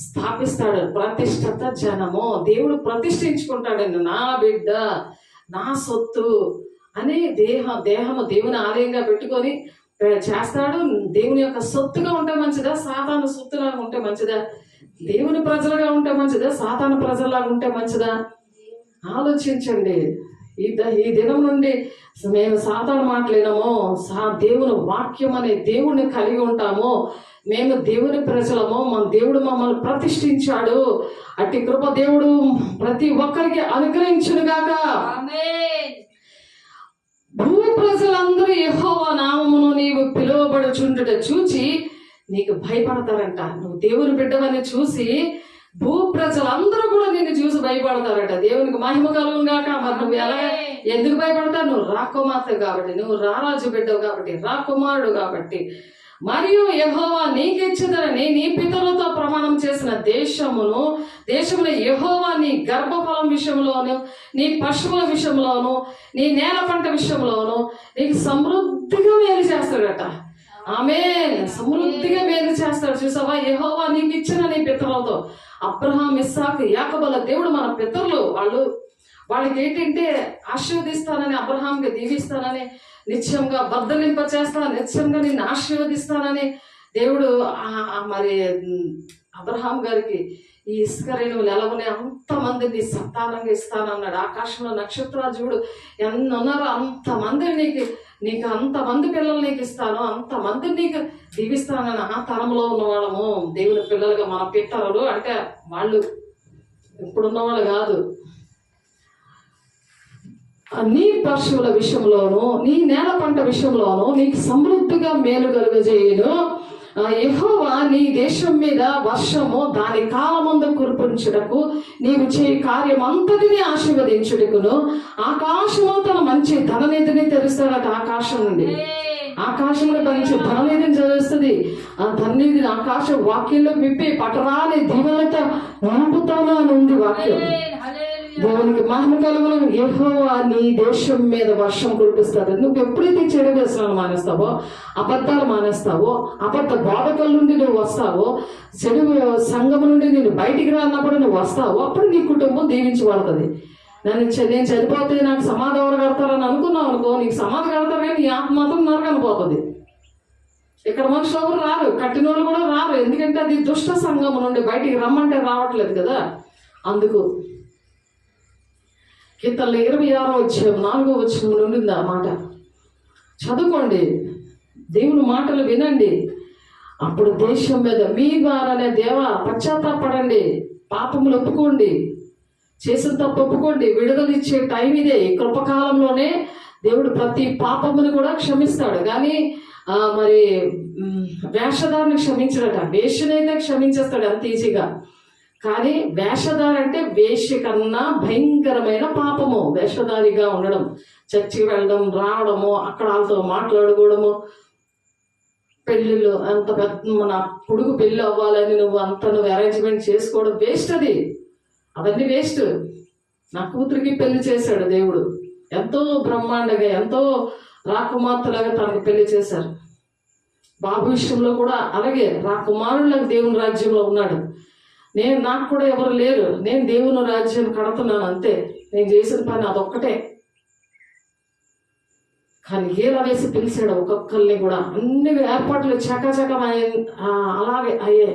స్థాపిస్తాడు. ప్రతిష్ఠిత జనము దేవుడు ప్రతిష్ఠించుకుంటాడు. నా బిడ్డ నా సొత్తు అని దేహము దేవుని ఆలయంగా పెట్టుకొని చేస్తాడు. దేవుని యొక్క సొత్తుగా ఉంటే మంచిదా, సాతాను సొత్తులాగా ఉంటే మంచిదా? దేవుని ప్రజలుగా ఉంటే మంచిదా, సాతాను ప్రజల్లాగా ఉంటే మంచిదా? ఆలోచించండి. ఈ దినం నుండి మేము సాతాను మాటలేనము, దేవుని వాక్యం అనే దేవుణ్ణి కలిగి ఉంటాము. మేము దేవుని ప్రజలము, మన దేవుడు మమ్మల్ని ప్రతిష్ఠించాడు. అట్టి కృప దేవుడు ప్రతి ఒక్కరికి అనుగ్రహించునుగాక. భూ ప్రజలందరూ యెహోవా నామమును నీవు పిలువబడుచుండుట చూచి నీకు భయపడతారంట. నువ్వు దేవుని బిడ్డవని చూసి భూ ప్రజలందరూ కూడా నిన్ను చూసి భయపడతారట. దేవునికి మహిమ కలుగును గాక. మరి నువ్వు ఎలా ఎందుకు భయపడతావు? నువ్వు రాకుమార్తె కాబట్టి, నువ్వు రారాజు బిడ్డవు కాబట్టి, రాకుమారుడు కాబట్టి. మరియు యెహోవా నీకిచ్చుదనని నీ పితరులతో ప్రమాణం చేసిన దేశములో యెహోవా నీ గర్భఫలం విషయంలోను, నీ పశువుల విషయంలోను, నీ నేల పంట విషయంలోను నీకు సమృద్ధిగా మేలు చేస్తాడట. ఆమేన్. సమృద్ధిగా మేలు చేస్తాడు. చూసావా, యెహోవా నీకు ఇచ్చిన నీ పితరులతో అబ్రహాం, ఇస్సాకు, యాకోబుల దేవుడు మన పితరులు. వాళ్ళకి ఏంటంటే ఆశీర్వదిస్తానని, అబ్రహాంకి దీవిస్తానని, నిత్యంగా బద్దలింప చేస్తాను, నిత్యంగా నిన్ను ఆశీర్వదిస్తానని దేవుడు మరి అబ్రహాం గారికి ఈ ఇసుక రేణువులు ఎలాగనే అంతమందిని సంతానంగా ఇస్తానన్నాడు. ఆకాశంలో నక్షత్రాలు చూడు ఎన్ని ఉన్నారో అంతమందిని నీకు అంతమంది పిల్లలు నీకు ఇస్తాను, అంతమందిని నీకు దీవిస్తానని ఆ తరంలో ఉన్న వాళ్ళము దేవుని పిల్లలుగా మన పితరులు అంటే వాళ్ళు ఇప్పుడున్న వాళ్ళు కాదు. నీ పశువుల విషయంలోను, నీ నేల పంట విషయంలోను నీకు సమృద్ధిగా మేలు కలుగజేయును. యెహోవా నీ దేశం మీద వర్షము దాని కాలమందు కురిపించుటకు నీవు చేయి కార్యం అంతటిని ఆశీర్వదించుటకును ఆకాశము తన మంచి ధననిధిని తెరుస్తాడట. ఆకాశం నుండి ఆకాశంలో మంచి ధననిధిని చదివిస్తుంది. ఆ ధననిధిని ఆకాశం వాక్యంలో విప్పి పట్టరాని దీవెనలతో నింపుతాను అని ఉంది వాక్యం. దేవునికి మహిమ కలుగును. యెహోవా నీ దేశం మీద వర్షం కురిపిస్తాడు. నువ్వు ఎప్పుడైతే చెడు వ్యసనాలు మానేస్తావో, అబద్ధాలు మానేస్తావో, అబద్ధ బోధకుల నుండి నువ్వు వస్తావో, చెడు సంఘం నుండి నేను బయటికి రానప్పుడు నువ్వు వస్తావో, అప్పుడు నీ కుటుంబం దీవించబడుతుంది. నేను చనిపోతే నాకు సమాధి ఎవరు కడతారని అనుకున్నావు అనుకో, నీకు సమాధి కడతారు కానీ నీ ఆత్మ మాత్రం నరకనిపోతుంది. ఇక్కడ మనుషులు ఎవరు రారు, కట్టినోళ్ళు కూడా రారు. ఎందుకంటే అది దుష్ట సంఘం నుండి బయటికి రమ్మంటే రావట్లేదు కదా. అందుకు కీర్తనలు 26వ అధ్యాయం 4వ వచనం నుండి ఆ మాట చదువుకోండి. దేవుని మాటలు వినండి. అప్పుడు దేశం మీద మీ ద్వారానే దేవా పశ్చాత్తాపడండి, పాపములు ఒప్పుకోండి, చేసిన తప్పు ఒప్పుకోండి. విడుదల ఇచ్చే టైం ఇదే. ఈ కృపకాలంలోనే దేవుడు ప్రతి పాపమును కూడా క్షమిస్తాడు. కానీ మరి వేషధారిని క్షమించడట. వేషనైతే క్షమించేస్తాడు అంత ఈజీగా. కానీ వేషధారి అంటే వేష్య కన్నా భయంకరమైన పాపము. వేషధారిగా ఉండడం, చర్చికి వెళ్ళడం, రావడము, అక్కడ వాళ్ళతో మాట్లాడుకోవడము, పెళ్ళిళ్ళు అంత పెద్ద మన పొడుగు పెళ్ళి అవ్వాలని నువ్వు అరేంజ్మెంట్ చేసుకోవడం వేస్ట్. అవన్నీ వేస్ట్. నా కూతురికి పెళ్లి చేశాడు దేవుడు ఎంతో బ్రహ్మాండంగా, ఎంతో రాకుమార్తెలాగా తనకు పెళ్లి చేశారు. బాబు విషయంలో కూడా అలాగే రాకుమారులాగా దేవుని రాజ్యంలో ఉన్నాడు. నాకు కూడా ఎవరు లేరు, నేను దేవుని రాజ్యం కడుతున్నాను అంతే, నేను చేసిన పని అదొక్కటే. కానీ గీల వేసి పిలిచాడు ఒక్కొక్కరిని కూడా. అన్ని ఏర్పాట్లు చకచకం అలాగే అయ్యే.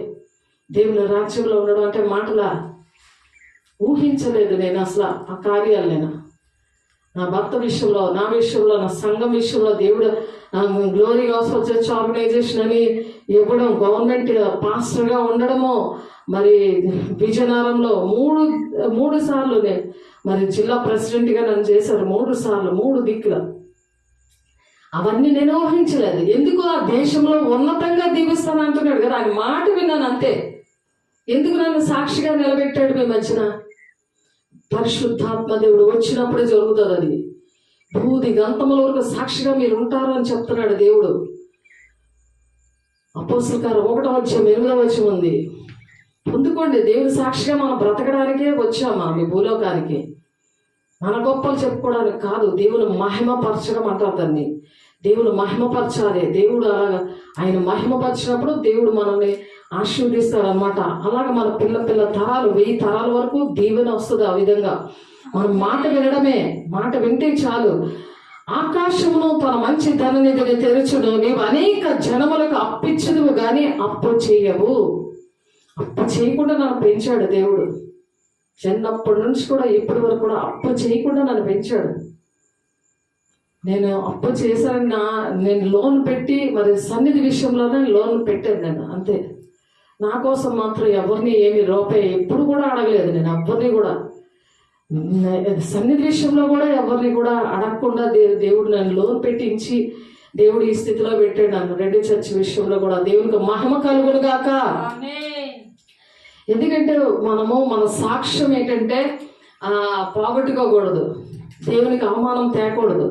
దేవుని రాజ్యంలో ఉండడం అంటే మాటలా ఊహించలేదు నేను అసలు ఆ కార్యాలు. నేను నా భర్త విషయంలో, నా విషయంలో, నా సంఘం విషయంలో దేవుడు గ్లోరీ గాస్పెల్ చర్చ్ ఆర్గనైజేషన్ అని ఇవ్వడం, గవర్నమెంట్ పాస్టర్గా ఉండడము, మరి విజయనగరంలో మూడు సార్లు నేను మరి జిల్లా ప్రెసిడెంట్గా నన్ను చేశారు 3 సార్లు 3 దిక్కుల. అవన్నీ నేను ఊహించలేదు. ఎందుకు ఆ దేశంలో ఉన్నతంగా దీవిస్తాను అంటున్నాడు కదా, ఆయన మాట విన్నాను అంతే. ఎందుకు నన్ను సాక్షిగా నిలబెట్టాడు మీ మధ్యన? పరిశుద్ధాత్మ దేవుడు వచ్చినప్పుడే జరుగుతుంది అది. భూది గంతముల వరకు సాక్షిగా మీరు ఉంటారు అని చెప్తున్నాడు దేవుడు. అపోస్తలుల కార్యం 1:8 ఉంది. పొందుకోండి. దేవుని సాక్షిగా మనం బ్రతకడానికే వచ్చామా మీ భూలోకానికి? మన గొప్పలు చెప్పుకోవడానికి కాదు, దేవుని మహిమపరచడం అంటారు దాన్ని. దేవుని మహిమపరచాలి. దేవుడు అలాగా ఆయన మహిమపరిచినప్పుడు దేవుడు మనల్ని ఆశీర్వదిస్తారనమాట. అలాగ మన పిల్ల తరాలు 1000 తరాల వరకు దీవెన వస్తుంది. ఆ విధంగా మనం మాట వినడమే, మాట వింటే చాలు. ఆకాశమును తన మంచి ధననిధిని తెరచును, నీవు అనేక జనములకు అప్పిచ్చుదువు గాని అప్పు చేయవు. అప్పు చేయకుండా నన్ను పెంచాడు దేవుడు. చిన్నప్పటి నుంచి కూడా ఇప్పటి వరకు కూడా అప్పు చేయకుండా నన్ను పెంచాడు. నేను అప్పు చేశాను, నేను లోన్ పెట్టి మరి సన్నిధి విషయంలోనే లోన్ పెట్టాను నేను అంతే. నా కోసం మాత్రం ఎవరిని ఏమి రూపాయి ఎప్పుడు కూడా అడగలేదు నేను ఎవరిని కూడా. సన్నిధి విషయంలో కూడా ఎవరిని కూడా అడగకుండా దేవుడు నన్ను లోన్ పెట్టించి దేవుడు ఈ స్థితిలో పెట్టాడు నన్ను. రెడ్డి చర్చ్ విషయంలో కూడా దేవునికి మహిమ కలుగును గాక. ఎందుకంటే మన సాక్ష్యం ఏంటంటే పోగొట్టుకోకూడదు, దేవునికి అవమానం తేకూడదు.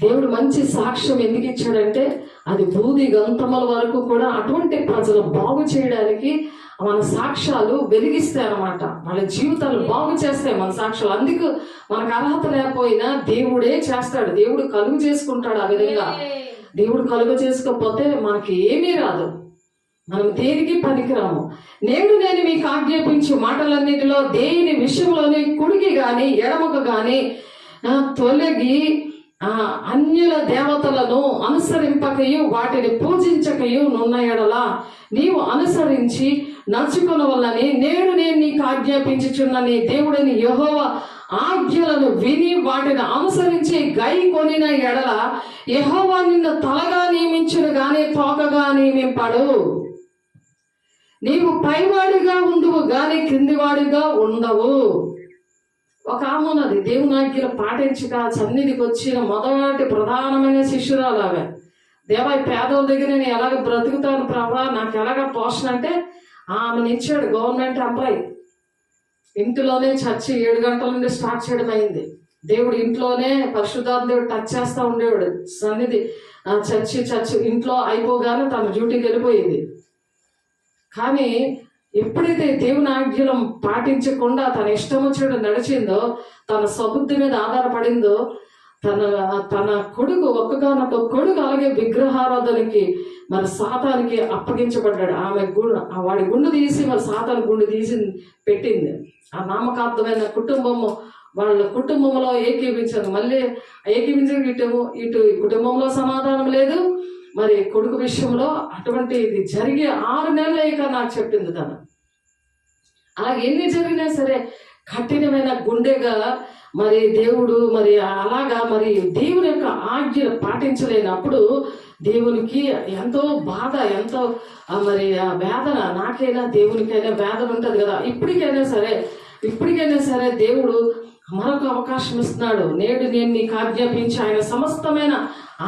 దేవుడు మంచి సాక్ష్యం ఎందుకు ఇచ్చాడంటే అది భూది గంతముల వరకు కూడా అటువంటి ప్రజలు బాగు చేయడానికి మన సాక్ష్యాలు వెలిగిస్తాయి అన్నమాట. వాళ్ళ జీవితాలు బాగు చేస్తాయి మన సాక్ష్యాలు. అందుకు మనకు అర్హత లేకపోయినా దేవుడే చేస్తాడు, దేవుడు కలుగు చేసుకుంటాడు. ఆ విధంగా దేవుడు కలుగు చేసుకోకపోతే మనకి ఏమీ రాదు, మనం దేనికి పనికిరాము. నేను మీకు ఆజ్ఞాపించు మాటలన్నిటిలో దేని విషయంలోని కుడికి గాని ఎడమకు గాని తొలగి అన్యుల దేవతలను అనుసరింపకయు వాటిని పూజించకయు నున్న ఎడల నీవు అనుసరించి నడుచుకున్న వల్లని నేను నీకు ఆజ్ఞాపించుచున్న నీ దేవుడని యెహోవా ఆజ్ఞలను విని వాటిని అనుసరించి గై కొనిన ఎడల యెహోవా నిన్ను తలగా నియమించును గాని తోకగా నియమింపడు. నీవు పైవాడిగా ఉండువు గాని క్రిందివాడిగా ఉండవు. ఒక ఆమె ఉన్నది, దేవుని ఆజ్ఞలు పాటించక సన్నిధికి వచ్చిన మొదటి ప్రధానమైన శిష్యురాలాగా. దేవా పేదల దగ్గర నేను ఎలాగ బ్రతుకుతాను ప్రభా, నాకు ఎలాగ పోషణ అంటే ఆమెను ఇచ్చాడు గవర్నమెంట్ ఎంప్లాయ్. ఇంటిలోనే చర్చి 7 గంటల నుండి స్టార్ట్ చేయడం అయింది. దేవుడు ఇంట్లోనే పరిశుద్ధాత్మ దేవుడు టచ్ చేస్తూ ఉండేవాడు. సన్నిధి చర్చి ఇంట్లో అయిపోగానే తన డ్యూటీకి వెళ్ళిపోయింది. కానీ ఎప్పుడైతే దేవుని ఆజ్ఞలం పాటించకుండా తన ఇష్టం వచ్చినట్టు నడిచిందో, తన సబుద్ధి మీద ఆధారపడిందో, తన కొడుకు ఒక్కగానొక్క కొడుకు అలాగే విగ్రహారాధనకి మరి సాతానికి అప్పగించబడ్డాడు. వాడి గుండు తీసి మరి సాతాను గుండు తీసి పెట్టింది. ఆ నామకార్థమైన కుటుంబము వాళ్ళ కుటుంబంలో ఏకీభించారు. మళ్ళీ ఏకీభించడం ఇటు కుటుంబంలో సమాధానం లేదు. మరి కొడుకు విషయంలో అటువంటి ఇది జరిగే 6 నెలలు అయ్యాక నాకు చెప్పింది తను. అలాగే ఎన్ని జరిగినా సరే కఠినమైన గుండెగా మరి దేవుడు మరి అలాగా మరి దేవుని యొక్క ఆజ్ఞలు పాటించలేనప్పుడు దేవునికి ఎంతో బాధ, ఎంతో మరి ఆ వేదన. నాకైనా దేవునికైనా వేదన ఉంటుంది కదా. ఇప్పటికైనా సరే దేవుడు మరొక అవకాశం ఇస్తున్నాడు. నేడు నేను నీకు ఆజ్ఞాపించి ఆయన సమస్తమైన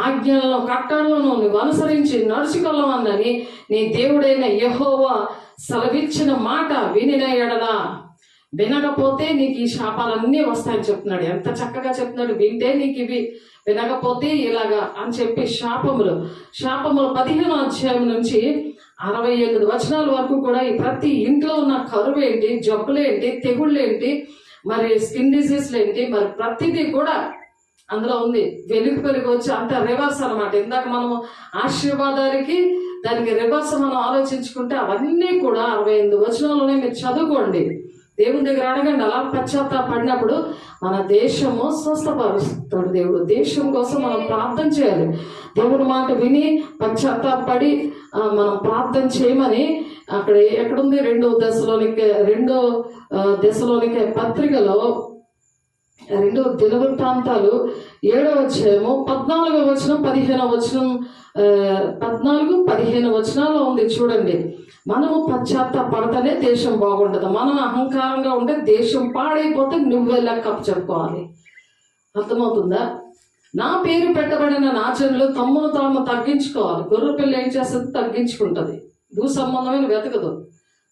ఆజ్ఞలను కట్టడలను నువ్వు అనుసరించి నడుచుకోవాలని నీ దేవుడైన యెహోవా సెలవిచ్చిన మాట వినిన ఎడల, వినకపోతే నీకు ఈ శాపాలన్నీ వస్తాయని చెప్తున్నాడు. ఎంత చక్కగా చెప్తున్నాడు. వింటే నీకు ఇవి, వినకపోతే ఇలాగా అని చెప్పి శాపములు 15వ అధ్యాయం నుంచి 68 వచనాల వరకు కూడా ఈ ప్రతి ఇంట్లో ఉన్న కరువేంటి, జబ్బులేంటి, తెగుళ్ళేంటి, మరి స్కిన్ డిసీజ్లు ఏంటి, మరి ప్రతిదీ కూడా అందులో ఉంది. వెలుగు వచ్చి అంటే రివర్స్ అనమాట. ఇందాక మనము ఆశీర్వాదానికి దానికి రివర్స్ మనం ఆలోచించుకుంటే అవన్నీ కూడా 68 వచనాల్లోనే మీరు చదువుకోండి. దేవుని దగ్గర అడగండి. అలా పశ్చాత్తాపడినప్పుడు మన దేశము స్వస్థపరుస్తాడు దేవుడు. దేశం కోసం మనం ప్రార్థన చేయాలి. దేవుని మాట విని పశ్చాత్తాపడి మనం ప్రార్థన చేయమని అక్కడ ఎక్కడుంది? రెండో దశలోనికే పత్రికలో 2 దినవృత్తాంతాలు 7వ అధ్యాయము 14వ వచనం 15వ వచనం 14-15 వచనాల్లో ఉంది చూడండి. మనము పశ్చాత్తాపడితేనే దేశం బాగుండదు. మనం అహంకారంగా ఉంటే దేశం పాడైపోతే నువ్వే లెక్క చెప్పుకోవాలి. అర్థమవుతుందా? నా పేరు పెట్టబడిన నా జనులు తమ్మును తాము తగ్గించుకోవాలి. గొర్రె పిల్ల ఏం చేస్తుంది? తగ్గించుకుంటుంది. భూ సంబంధమైన వెతకదు,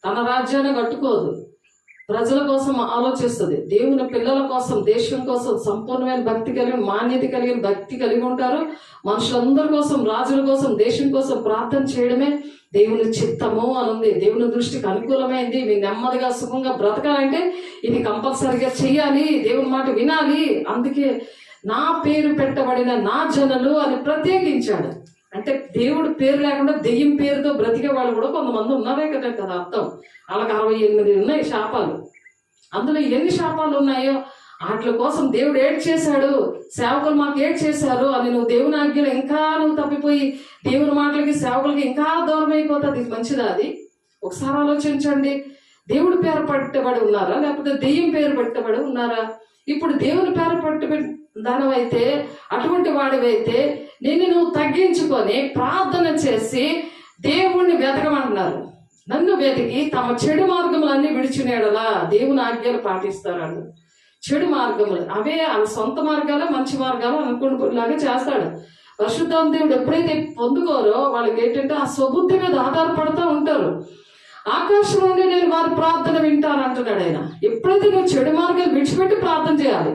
తన రాజ్యాన్ని కట్టుకోదు, ప్రజల కోసం ఆలోచిస్తుంది. దేవుని పిల్లల కోసం, దేశం కోసం సంపూర్ణమైన భక్తి కలిగి, మాన్యత కలిగిన భక్తి కలిగి ఉంటారు. మనుషులందరి కోసం, రాజుల కోసం, దేశం కోసం ప్రార్థన చేయడమే దేవుని చిత్తము అని ఉంది. దేవుని దృష్టికి అనుకూలమైంది. మీ నెమ్మదిగా సుఖంగా బ్రతకాలంటే ఇది కంపల్సరిగా చెయ్యాలి. దేవుని మాట వినాలి. అందుకే నా పేరు పెట్టబడిన నా జనులు అని ప్రత్యేకించాడు. అంటే దేవుడి పేరు లేకుండా దెయ్యం పేరుతో బ్రతికే వాళ్ళు కూడా కొంతమంది ఉన్నారే కదా అర్థం. వాళ్ళకి 68 ఉన్నాయి శాపాలు. అందులో ఎన్ని శాపాలు ఉన్నాయో వాటి కోసం దేవుడు ఏడ్ చేశాడు. సేవకులు మాకు ఏడ్ చేశారు అని నువ్వు దేవుని ఆజ్ఞలో ఇంకా నువ్వు తప్పిపోయి దేవుని మాటలకి, సేవకులకి ఇంకా దూరం అయిపోతుంది. ఇది మంచిదా? అది ఒకసారి ఆలోచించండి. దేవుడి పేరు పట్టబడి ఉన్నారా, లేకపోతే దెయ్యం పేరు పెట్టబడి ఉన్నారా? ఇప్పుడు దేవుని పేరు పట్టబడి దానివైతే, అటువంటి వాడివైతే నిన్ను నువ్వు తగ్గించుకొని ప్రార్థన చేసి దేవుణ్ణి వెతకమంటున్నారు. నన్ను వెతికి తమ చెడు మార్గములన్నీ విడిచినేడలా దేవుని ఆజ్ఞలు పాటిస్తారు. చెడు మార్గములు అవే వాళ్ళ సొంత మార్గాలు, మంచి మార్గాలు అనుకునేలాగా చేస్తాడు. పరిశుద్ధాత్మ దేవుడు ఎప్పుడైతే పొందుకోరో వాళ్ళకి ఏంటంటే ఆ స్వబుద్ధి మీద ఆధారపడుతూ ఉంటారు. ఆకాశం నుండి నేను వారి ప్రార్థన వింటాను అంటున్నాడు ఆయన. ఎప్పుడైతే నువ్వు చెడు మార్గాలు విడిచిపెట్టి ప్రార్థన చేయాలి.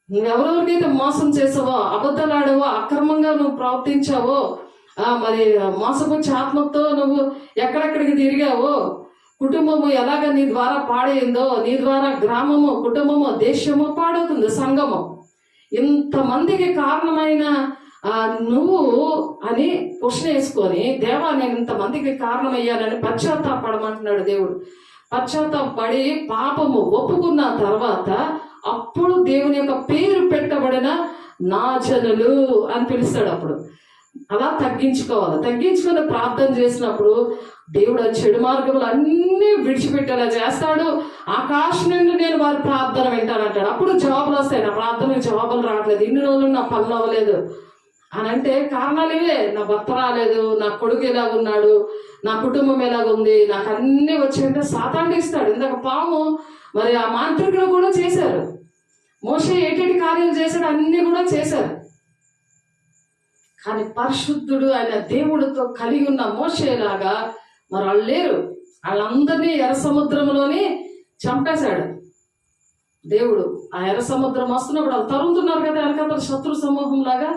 నువ్వెవరెవరికైతే మోసం చేసావో, అబద్ధాలాడావో, అక్రమంగా నువ్వు ప్రవర్తించావో, మరి మోసపుచ్చి ఆత్మతో నువ్వు ఎక్కడెక్కడికి తిరిగావో, కుటుంబము ఎలాగ నీ ద్వారా పాడైందో, నీ ద్వారా గ్రామము, కుటుంబము, దేశము పాడవుతుంది, సంఘము. ఇంతమందికి కారణమైన నువ్వు అని ప్రశ్న వేసుకొని, దేవా నేను ఇంతమందికి కారణమయ్యానని పశ్చాత్తాపడమంటున్నాడు దేవుడు. పశ్చాత్తాపడి పాపము ఒప్పుకున్న తర్వాత అప్పుడు దేవుని యొక్క పేరు పెట్టబడిన నా జనులు అని పిలుస్తాడు. అప్పుడు అలా తగ్గించుకోవాలి. తగ్గించుకొని ప్రార్థన చేసినప్పుడు దేవుడు ఆ చెడు మార్గములు అన్నీ విడిచిపెట్టేలా చేస్తాడు. ఆకాశం నుండి నేను వారి ప్రార్థన వింటానంటాడు. అప్పుడు జవాబులు వస్తాయి. నా ప్రార్థనకు జవాబులు రావట్లేదు, ఇన్ని రోజులు నా పనులు అవ్వలేదు అని అంటే కారణాలు ఇవే. నా భర్త రాలేదు, నా కొడుకు ఎలాగ ఉన్నాడు, నా కుటుంబం ఎలాగుంది, నాకు అన్నీ వచ్చాయంటే సాతాను ఇస్తాడు. ఇందాక పాము మరి ఆ మాంత్రికులు కూడా చేశారు. మోషే ఏటేటి కార్యాలు చేశాడు, అన్నీ కూడా చేశారు. కానీ పరిశుద్ధుడు ఆయన దేవుడితో కలిగి ఉన్న మోషేలాగా మరి వాళ్ళు లేరు. వాళ్ళందరినీ ఎర్ర సముద్రంలోని చంపేశాడు దేవుడు. ఆ ఎర్ర సముద్రం వస్తున్నప్పుడు వాళ్ళు తరుముతున్నారు కదా వెనకాల శత్రు సమూహం లాగా.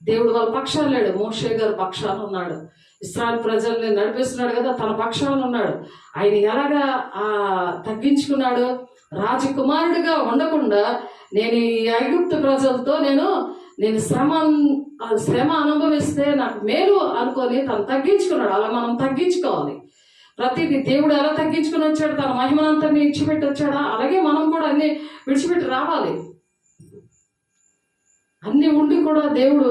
దేవుడు వాళ్ళ పక్షాలు లేడు, మోషే గారు పక్షాలు ఉన్నాడు. ఇశ్రాయేలు ప్రజల్ని నడిపిస్తున్నాడు కదా, తన పక్షాలు ఉన్నాడు. ఆయన ఎలాగా తగ్గించుకున్నాడు? రాజకుమారుడిగా ఉండకుండా నేను ఈ ఐగుప్తు ప్రజలతో నేను శ్రమ అనుభవిస్తే నాకు మేలు అనుకొని తను తగ్గించుకున్నాడు. అలా మనం తగ్గించుకోవాలి. ప్రతిదీ దేవుడు ఎలా తగ్గించుకుని వచ్చాడు, తన మహిమనంతని విడిచిపెట్టి వచ్చాడా, అలాగే మనం కూడా అన్ని విడిచిపెట్టి రావాలి. అన్ని ఉండి కూడా దేవుడు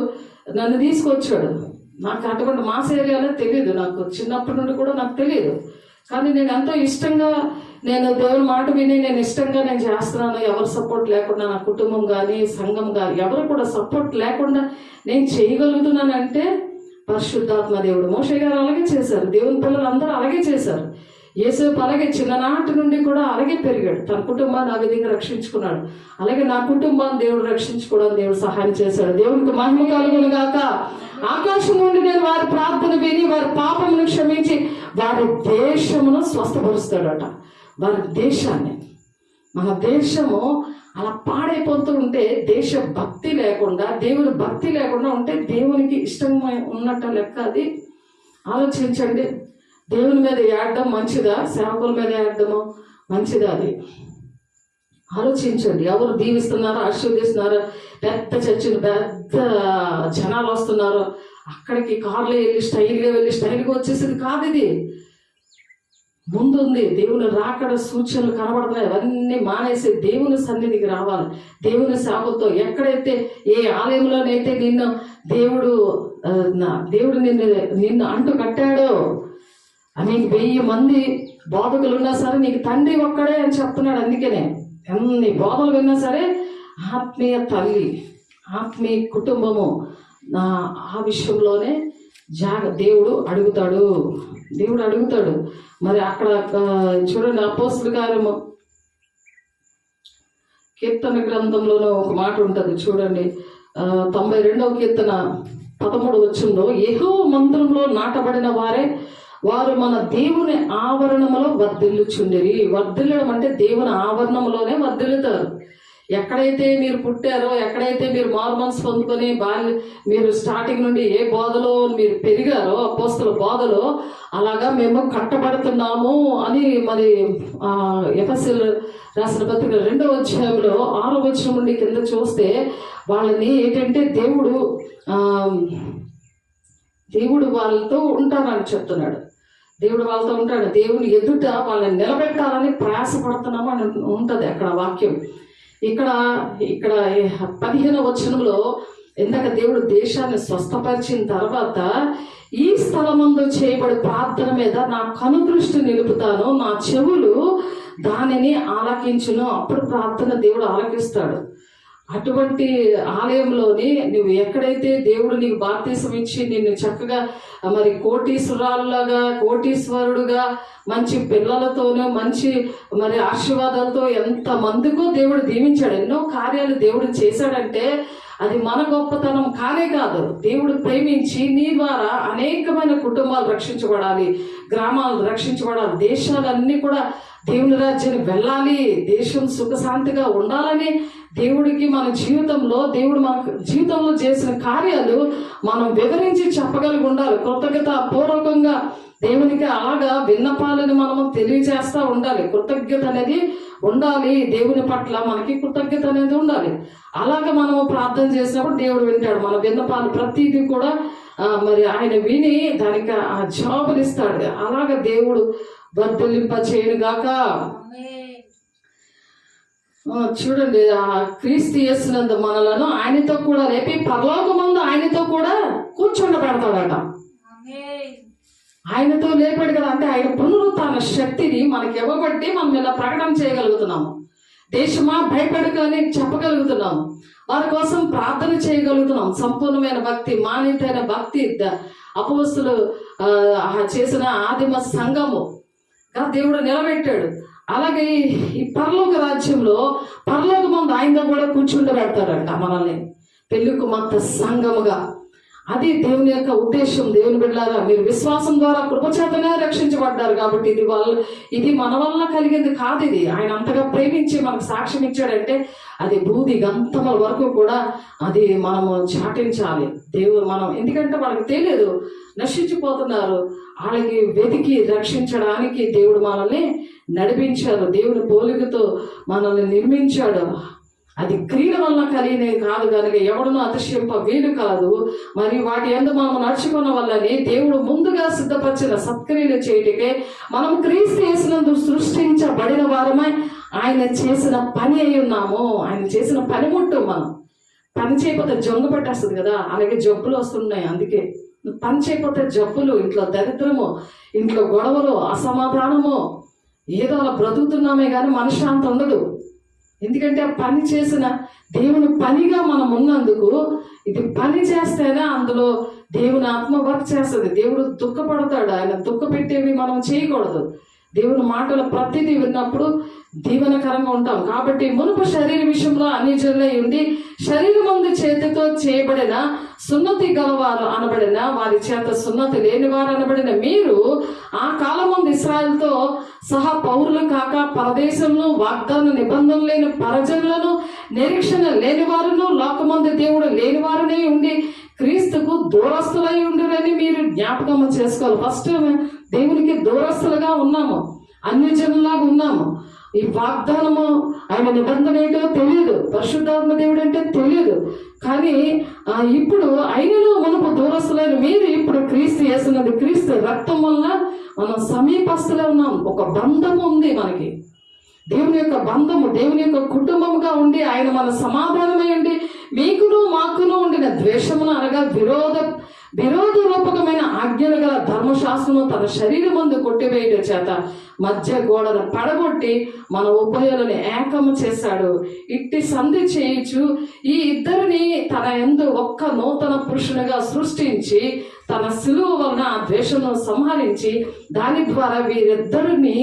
నన్ను తీసుకొచ్చాడు. నాకు అటువంటి మాస్ ఏరియాలో తెలియదు, నాకు చిన్నప్పటి నుండి కూడా నాకు తెలియదు. కానీ నేను ఎంతో ఇష్టంగా నేను దేవుని మాట విని నేను ఇష్టంగా నేను చేస్తున్నాను. ఎవరు సపోర్ట్ లేకుండా, నా కుటుంబం కానీ సంఘం కానీ ఎవరు కూడా సపోర్ట్ లేకుండా నేను చేయగలుగుతున్నానంటే పరిశుద్ధాత్మ దేవుడు. మోషే గారు అలాగే చేశారు, దేవుని పిల్లలు అందరూ అలాగే చేశారు. యేసేపు అలాగే చిన్ననాటి నుండి కూడా అలాగే పెరిగాడు. తన కుటుంబాన్ని ఆ విధంగా రక్షించుకున్నాడు. అలాగే నా కుటుంబాన్ని దేవుడు రక్షించుకోవడానికి దేవుడు సహాయం చేశాడు. దేవునికి మహిమ కలుగును గాక. ఆకాశం నుండి నేను వారి ప్రార్థన విని వారి పాపమును క్షమించి వారి దేశమును స్వస్థపరుస్తాడట. వారి దేశాన్ని, మన దేశము అలా పాడైపోతూ ఉంటే, దేశ భక్తి లేకుండా, దేవుని భక్తి లేకుండా ఉంటే దేవునికి ఇష్టంగా ఉన్నట్ట లెక్క. అది ఆలోచించండి. దేవుని మీద ఏడడం మంచిదా, సేవకుల మీద ఏడడము మంచిదా? అది ఆలోచించండి, ఎవరు దీవిస్తున్నారో ఆశీర్వదిస్తున్నారో, పెద్ద చర్చిలు పెద్ద జనాలు వస్తున్నారు, అక్కడికి కార్లో వెళ్ళి స్టైల్గా వచ్చేసేది కాదు. ఇది ముందుంది. దేవుని రాకడ సూచనలు కనబడుతున్నాయి. అవన్నీ మానేసి దేవుని సన్నిధికి రావాలి. దేవుని సేవతో ఎక్కడైతే ఏ ఆలయంలోనైతే దేవుడు నిన్ను అంటు కట్టాడో, నీకు 1000 మంది బోధకులు ఉన్నా సరే నీకు తండ్రి ఒక్కడే అని చెప్తున్నాడు. అందుకనే ఎన్ని బోధలు విన్నా సరే ఆత్మీయ తల్లి, ఆత్మీయ కుటుంబము ఆ విషయంలోనే దేవుడు అడుగుతాడు. మరి అక్కడ చూడండి, అపోస్తలుల కార్యము కీర్తన గ్రంథంలోనూ ఒక మాట ఉంటుంది చూడండి. 92వ కీర్తన 13వ వచనంలో, యెహోవా మందిరంలో నాటబడిన వారు మన దేవుని ఆవరణములో వర్ధిల్లుచుండిరి. వర్ధిల్లడం అంటే దేవుని ఆవరణంలోనే వర్ధిల్లుతారు. ఎక్కడైతే మీరు పుట్టారో, ఎక్కడైతే మీరు మారుమనసు పొందుకొని మీరు స్టార్టింగ్ నుండి ఏ బోధలో మీరు పెరిగారో, అపోస్తల బోధలో, అలాగా మేము కట్టబడుతున్నాము అని మరి ఎఫెసీయులకు రాసిన పత్రిక 2వ అధ్యాయంలో 6వ వచనం నుండి కింద చూస్తే వాళ్ళని ఏంటంటే దేవుడు వాళ్ళతో ఉంటారని చెప్తున్నాడు. దేవుడు వాళ్ళతో ఉంటాడు. దేవుని ఎదుట వాళ్ళని నిలబెట్టాలని ప్రయాసపడుతున్నాము అని ఉంటుంది అక్కడ వాక్యం. ఇక్కడ 15వ వచనంలో ఇందాక దేవుడు దేశాన్ని స్వస్థపరిచిన తర్వాత, ఈ స్థలమందు చేయబడి ప్రార్థన మీద నా కనుదృష్టి నిలుపుతాను, నా చెవులు దానిని ఆలకించును. అప్పుడు ప్రార్థన దేవుడు ఆలకిస్తాడు. అటువంటి ఆలయంలోని నువ్వు ఎక్కడైతే దేవుడు నీకు బాప్తీసం ఇచ్చి నిన్ను చక్కగా మరి కోటీశ్వరుడుగా మంచి పిల్లలతోనూ మంచి మరి ఆశీర్వాదాలతో ఎంత మందికో దేవుడు దీవించాడు. ఎన్నో కార్యాలు దేవుడు చేశాడంటే అది మన గొప్పతనం కాదు. దేవుడు ప్రేమించి నీ ద్వారా అనేకమైన కుటుంబాలు రక్షించబడాలి, గ్రామాలు రక్షించబడాలి, దేశాలన్నీ కూడా దేవుని రాజ్యానికి వెళ్ళాలి, దేశం సుఖశాంతిగా ఉండాలని దేవుడికి మన జీవితంలో దేవుడు మన జీవితంలో చేసిన కార్యాలు మనం వివరించి చెప్పగలిగి ఉండాలి. కృతజ్ఞతాపూర్వకంగా దేవునికి అలాగా విన్నపాలని మనము తెలియజేస్తూ ఉండాలి. కృతజ్ఞత అనేది ఉండాలి. దేవుని పట్ల మనకి కృతజ్ఞత అనేది ఉండాలి. అలాగా మనము ప్రార్థన చేసినప్పుడు దేవుడు వింటాడు. మన విన్నపాలు ప్రతిదీ కూడా మరి ఆయన విని దానికి ఆ జవాబులు ఇస్తాడు. అలాగా దేవుడు వర్ధిల్లింప చేయనుగాక. చూడండి, ఆ క్రీస్తు యేసునందు మనలను ఆయనతో కూడా లేపి పరలోకమందు ఆయనతో కూడా కూర్చుండబెడతాడట. ఆయనతో లేపాడు కదా, అంటే ఆయన పునరుత్థాన శక్తిని మనకి ఇవ్వబట్టి మనం ఇలా ప్రకటన చేయగలుగుతున్నాము. దేశమా భయపడకని చెప్పగలుగుతున్నాము. వారి కోసం ప్రార్థన చేయగలుగుతున్నాం. సంపూర్ణమైన భక్తి, మానితైన భక్తి అపోస్తలులు చేసిన ఆదిమ సంఘము దేవుడు నిలబెట్టాడు. అలాగే ఈ పరలోక రాజ్యంలో పరలోకమందు ఆయనతో కూడా కూర్చుండబెడతారంట మనల్ని పెళ్లి కుమార్తె సంఘముగా. అది దేవుని యొక్క ఉద్దేశం. దేవుని బిడ్డలారా, మీరు విశ్వాసం ద్వారా కృపచేతనే రక్షించబడ్డారు కాబట్టి ఇది మన వల్ల కలిగింది కాదు. ఇది ఆయన అంతగా ప్రేమించి మనకు సాక్ష్యం ఇచ్చాడంటే అది భూది గంతముల వరకు కూడా అది మనము చాటించాలి. దేవుడు ఎందుకంటే వాళ్ళకి తెలియదు, నశించిపోతున్నారు. వాళ్ళకి వెతికి రక్షించడానికి దేవుడు మనల్ని నడిపించాడు. దేవుని పోలికతో మనల్ని నిర్మించాడు. అది క్రియల వల్ల కలిగినది కాదు కనుక ఎవడునూ అతిశయింప వీలు కాదు. మరి వాటి యందు మనం నడుచుకున్న వల్లని దేవుడు ముందుగా సిద్ధపరిచిన సత్క్రియలు చేయటికే మనం క్రీస్తు యేసునందు సృష్టించబడిన వారమై ఆయన చేసిన పని అయి ఉన్నాము. ఆయన చేసిన పనిముట్టు. మనం పని చేయకపోతే జొంగ పట్టేస్తుంది కదా, అలాగే జబ్బులు వస్తున్నాయి. అందుకే పని చేయకపోతే జబ్బులు, ఇంట్లో దరిద్రము, ఇంట్లో గొడవలు, అసమాధానము, ఏదో అలా బ్రతుకుతున్నామే కానీ మనశ్శాంతి ఉండదు. ఎందుకంటే ఆ పని చేసిన దేవుని పనిగా మనం ఉన్నందుకు ఇది పని చేస్తేనే అందులో దేవుని ఆత్మ వర్క్ చేస్తుంది. దేవుడు దుఃఖపడతాడు. ఆయన దుఃఖపెట్టేవి మనం చేయకూడదు. దేవుని మాటలు ప్రతిదీ విన్నప్పుడు దీవెనకరంగా ఉంటాం. కాబట్టి మునుపు శరీర విషయంలో అన్యజనులై ఉండి శరీరమందు చేతితో చేయబడిన సున్నతి గలవారు అనబడిన వారి చేత సున్నతి లేనివారు అనబడిన మీరు ఆ కాలమందు ఇశ్రాయేలుతో సహా పౌరులు కాక పరదేశంలో వాగ్దాన నిబంధన లేని పరజనులను నిరీక్షణ లేనివారును లోకమందు దేవుడు లేనివారునే ఉండి క్రీస్తుకు దూరస్తులై ఉండునని మీరు జ్ఞాపకం చేసుకోవాలి. ఫస్ట్ దేవునికి దూరస్తులుగా ఉన్నాము, అన్యజనులాగా ఉన్నాము. ఈ వాగ్దానము, ఆయన నిబంధన ఏంటో తెలియదు, పరిశుద్ధాత్మ దేవుడు అంటే తెలియదు. కానీ ఇప్పుడు ఆయనలో మనకు దూరస్తులైన మీరు ఇప్పుడు క్రీస్తు యేసునందు, క్రీస్తు రక్తం వలన మనం సమీపస్తులే ఉన్నాం. ఒక బంధము ఉంది మనకి, దేవుని యొక్క బంధము, దేవుని యొక్క కుటుంబముగా ఉండి ఆయన మన సమాధానమై ఉండి మీకును మాకును ఉండిన ద్వేషమును అనగా విరోధ రూపకమైన ఆజ్ఞలు గల ధర్మశాస్త్రము తన శరీరమందు కొట్టివేయడం చేత మధ్య గోడను పడగొట్టి మన ఉభయులను ఏకము చేశాడు. ఇట్టి సంధి చేయించు ఈ ఇద్దరిని తన యందు ఒక్క నూతన పురుషునిగా సృష్టించి తన సిలువ వలన ఆ ద్వేషమును సంహరించి దాని ద్వారా వీరిద్దరిని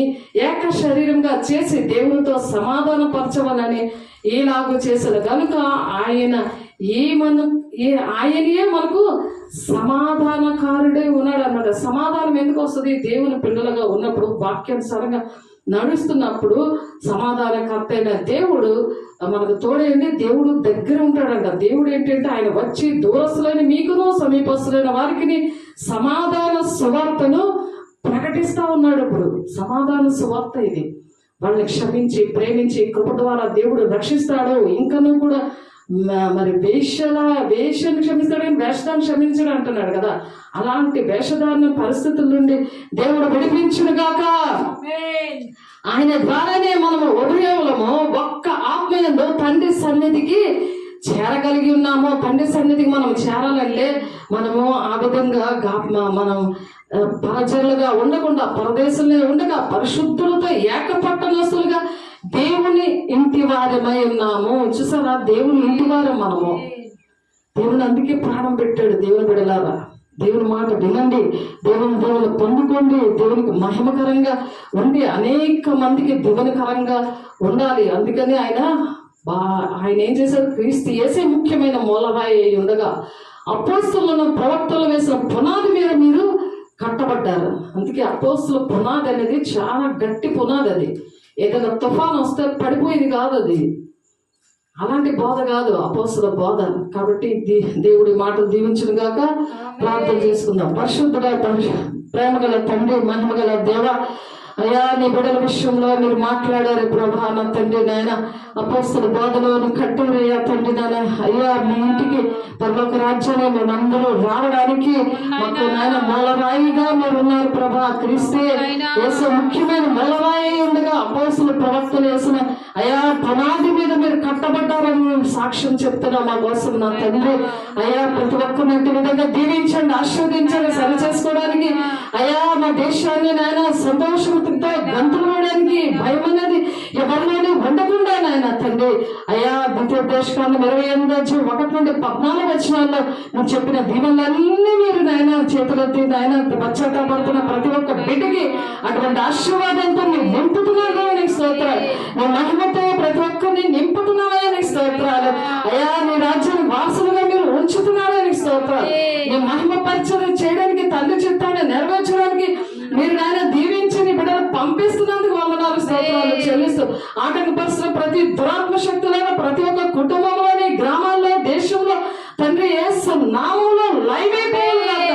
ఏక శరీరంగా చేసి దేవునితో సమాధాన పరచవలని ఈలాగు చేశాడు. కనుక ఆయనే మనకు సమాధానకారుడే ఉన్నాడు అన్నమాట. సమాధానం ఎందుకు వస్తుంది? దేవుని పిల్లలుగా ఉన్నప్పుడు, వాక్యానుసారంగా నడుస్తున్నప్పుడు సమాధానకర్త అయిన దేవుడు మనకు తోడేయండి, దేవుడు దగ్గర ఉంటాడంట. దేవుడు ఏంటంటే ఆయన వచ్చి దూరస్తులైన మీకును సమీపస్తులైన వారికి సమాధాన సువార్తను ప్రకటిస్తా ఉన్నాడు. ఇప్పుడు సమాధాన సువార్త ఇది. వాళ్ళని క్షమించి ప్రేమించి కృప ద్వారా దేవుడు రక్షిస్తాడు. ఇంకనూ కూడా మరి వేషను క్షమిస్తాడు, వేషదాన్ని క్షమించడు అంటున్నాడు కదా. అలాంటి వేషధారణ పరిస్థితుల నుండి దేవుడు విడిపించును గాక. ఆయన ద్వారానే మనము ఉదయములము ఒక్క ఆత్మయందు తండ్రి సన్నిధికి చేరగలిగి ఉన్నాము. తండ్రి సన్నిధికి మనం చేరాలంటే మనము ఆ విధంగా మనం పరజనులుగా ఉండకుండా, పరదేశంలో ఉండగా పరిశుద్ధులతో ఏకపట్టణస్తులుగా దేవుని ఇంటి వారమై ఉన్నాము. చూసారా, దేవుని ఇంటి వారం మనము. దేవుని అందుకే ప్రాణం పెట్టాడు. దేవుని బిడ్డలారా, దేవుని మాట వినండి, దేవుని పొందుకోండి, దేవునికి మహిమకరంగా ఉండి అనేక మందికి దేవునికరంగా ఉండాలి. అందుకని ఆయన ఏం చేశారు? క్రీస్తు యేసే ముఖ్యమైన మూలరాయి ఉండగా అపోస్తలులను ప్రవక్తలు వేసిన పునాది మీద మీరు కట్టబడ్డారు. అందుకే అపోస్తల పునాది అనేది చాలా గట్టి పునాది. అది ఏదైనా తుఫాను వస్తే పడిపోయేది కాదు. అది అలాంటి బోధ కాదు అపోస్తల బోధ. కాబట్టి దేవుడి మాటలు దీవించును గాక. ప్రార్థన చేసుకుందాం. పరిశుద్ధుడ, ప్రేమగల తండ్రి, మహిమగల దేవ, అయ్యా నీ బిడ్డల విషయంలో మీరు మాట్లాడారు ప్రభా. నా తండ్రి నాయన అపోస్తల బోధలో కట్టారయ్యా తండ్రి నాయన. అయ్యా మీ ఇంటికి పరలోక రాజ్యాన్ని మేమందరూ రావడానికి మాకు నాయన మూలరాయిగా మీరు ఉన్నారు ప్రభా. క్రీస్తే యేసు ముఖ్యమైన మూలరాయి ఉండగా అపోస్తల ప్రవక్తలు వేసిన అయ్యా పునాది మీద మీరు కట్టబడ్డారని సాక్ష్యం చెప్తున్నా మా కోసం నా తండ్రి. అయ్యా ప్రతి ఒక్కరిని విధంగా దీవించండి, ఆశీర్వదించండి, సరి చేసుకోవడానికి అయ్యా మా దేశాన్ని నాయన సంతోషంతో గంతులు వేయడానికి భయం అనేది ఎవరిలోనే ఉండకుండా నాయన తండ్రి. అయ్యా ద్వితీయోపదేశకాండం 28 నుండి 14 వచనాల్లో నువ్వు చెప్పిన దీవెనలన్నీ మీరు నాయన చేతులెత్తి నాయన పశ్చాత్తాపడుతున్న ప్రతి ఒక్క బిడ్డకి అటువంటి ఆశీర్వాదంతో నువ్వు నింపుతున్నావా నీకు స్తోత్రాలు. నీ మహిమతో ప్రతి ఒక్కరిని నింపుతున్నావా నీకు స్తోత్రాలు. అయ్యా నీ రాజ్యాన్ని వారసులుగా మీరు ఉంచుతున్నావా నీకు స్తోత్రాలు. నీ మహిమ పరిచయం చేయడానికి, తండ్రి చిత్తాన్ని నెరవేర్చడానికి మీరు నాయన దీవించి నీ బిడ్డలు పంపిస్తున్నందుకు వందనాలు స్తోత్రాలు చెల్లిస్తూ ఆటంకపరుస్తున్న ప్రతి దురాత్మ శక్తులైన ప్రతి ఒక్క కుటుంబంలోని, గ్రామాల్లో, దేశంలో తండ్రి యేసు నామంలో లైవ్ అయిపోవుగాక.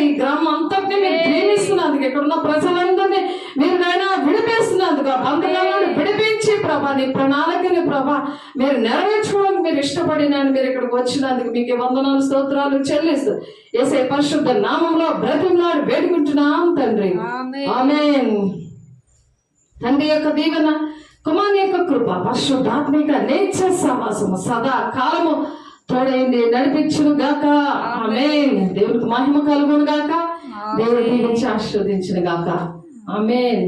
ఈ గ్రామం అంతటిని మీరు దీవిస్తున్నందుకు, ఇక్కడ ఉన్న ప్రజలందరినీ మీరు నాయన విడిపిస్తున్నందుకు, ఆ బంధకాలను విడిపించి ప్రభా నీ ప్రణాళికని ప్రభా మీరు నెరవేర్చుకోవడానికి మీరు ఇష్టపడినాను. మీరు ఇక్కడికి వచ్చినందుకు మీకు వందనాలు స్తోత్రాలు చెల్లిస్తూ యేసయ్య పరిశుద్ధ నామంలో బ్రతిమలాడి వేడుకుంటున్నాం తండ్రి. ఆమేన్. తండ్రి యొక్క దీవెన, కుమారుని యొక్క కృప, పరిశుద్ధాత్మిక నేచర్ సహవాసము సదా కాలము తోడైంది నడిపించును గాక. ఆమేన్. దేవుడికి మహిమ కలుగును గాక. దేవుడు దీవించి ఆశీర్వదించును గాక. ఆమేన్.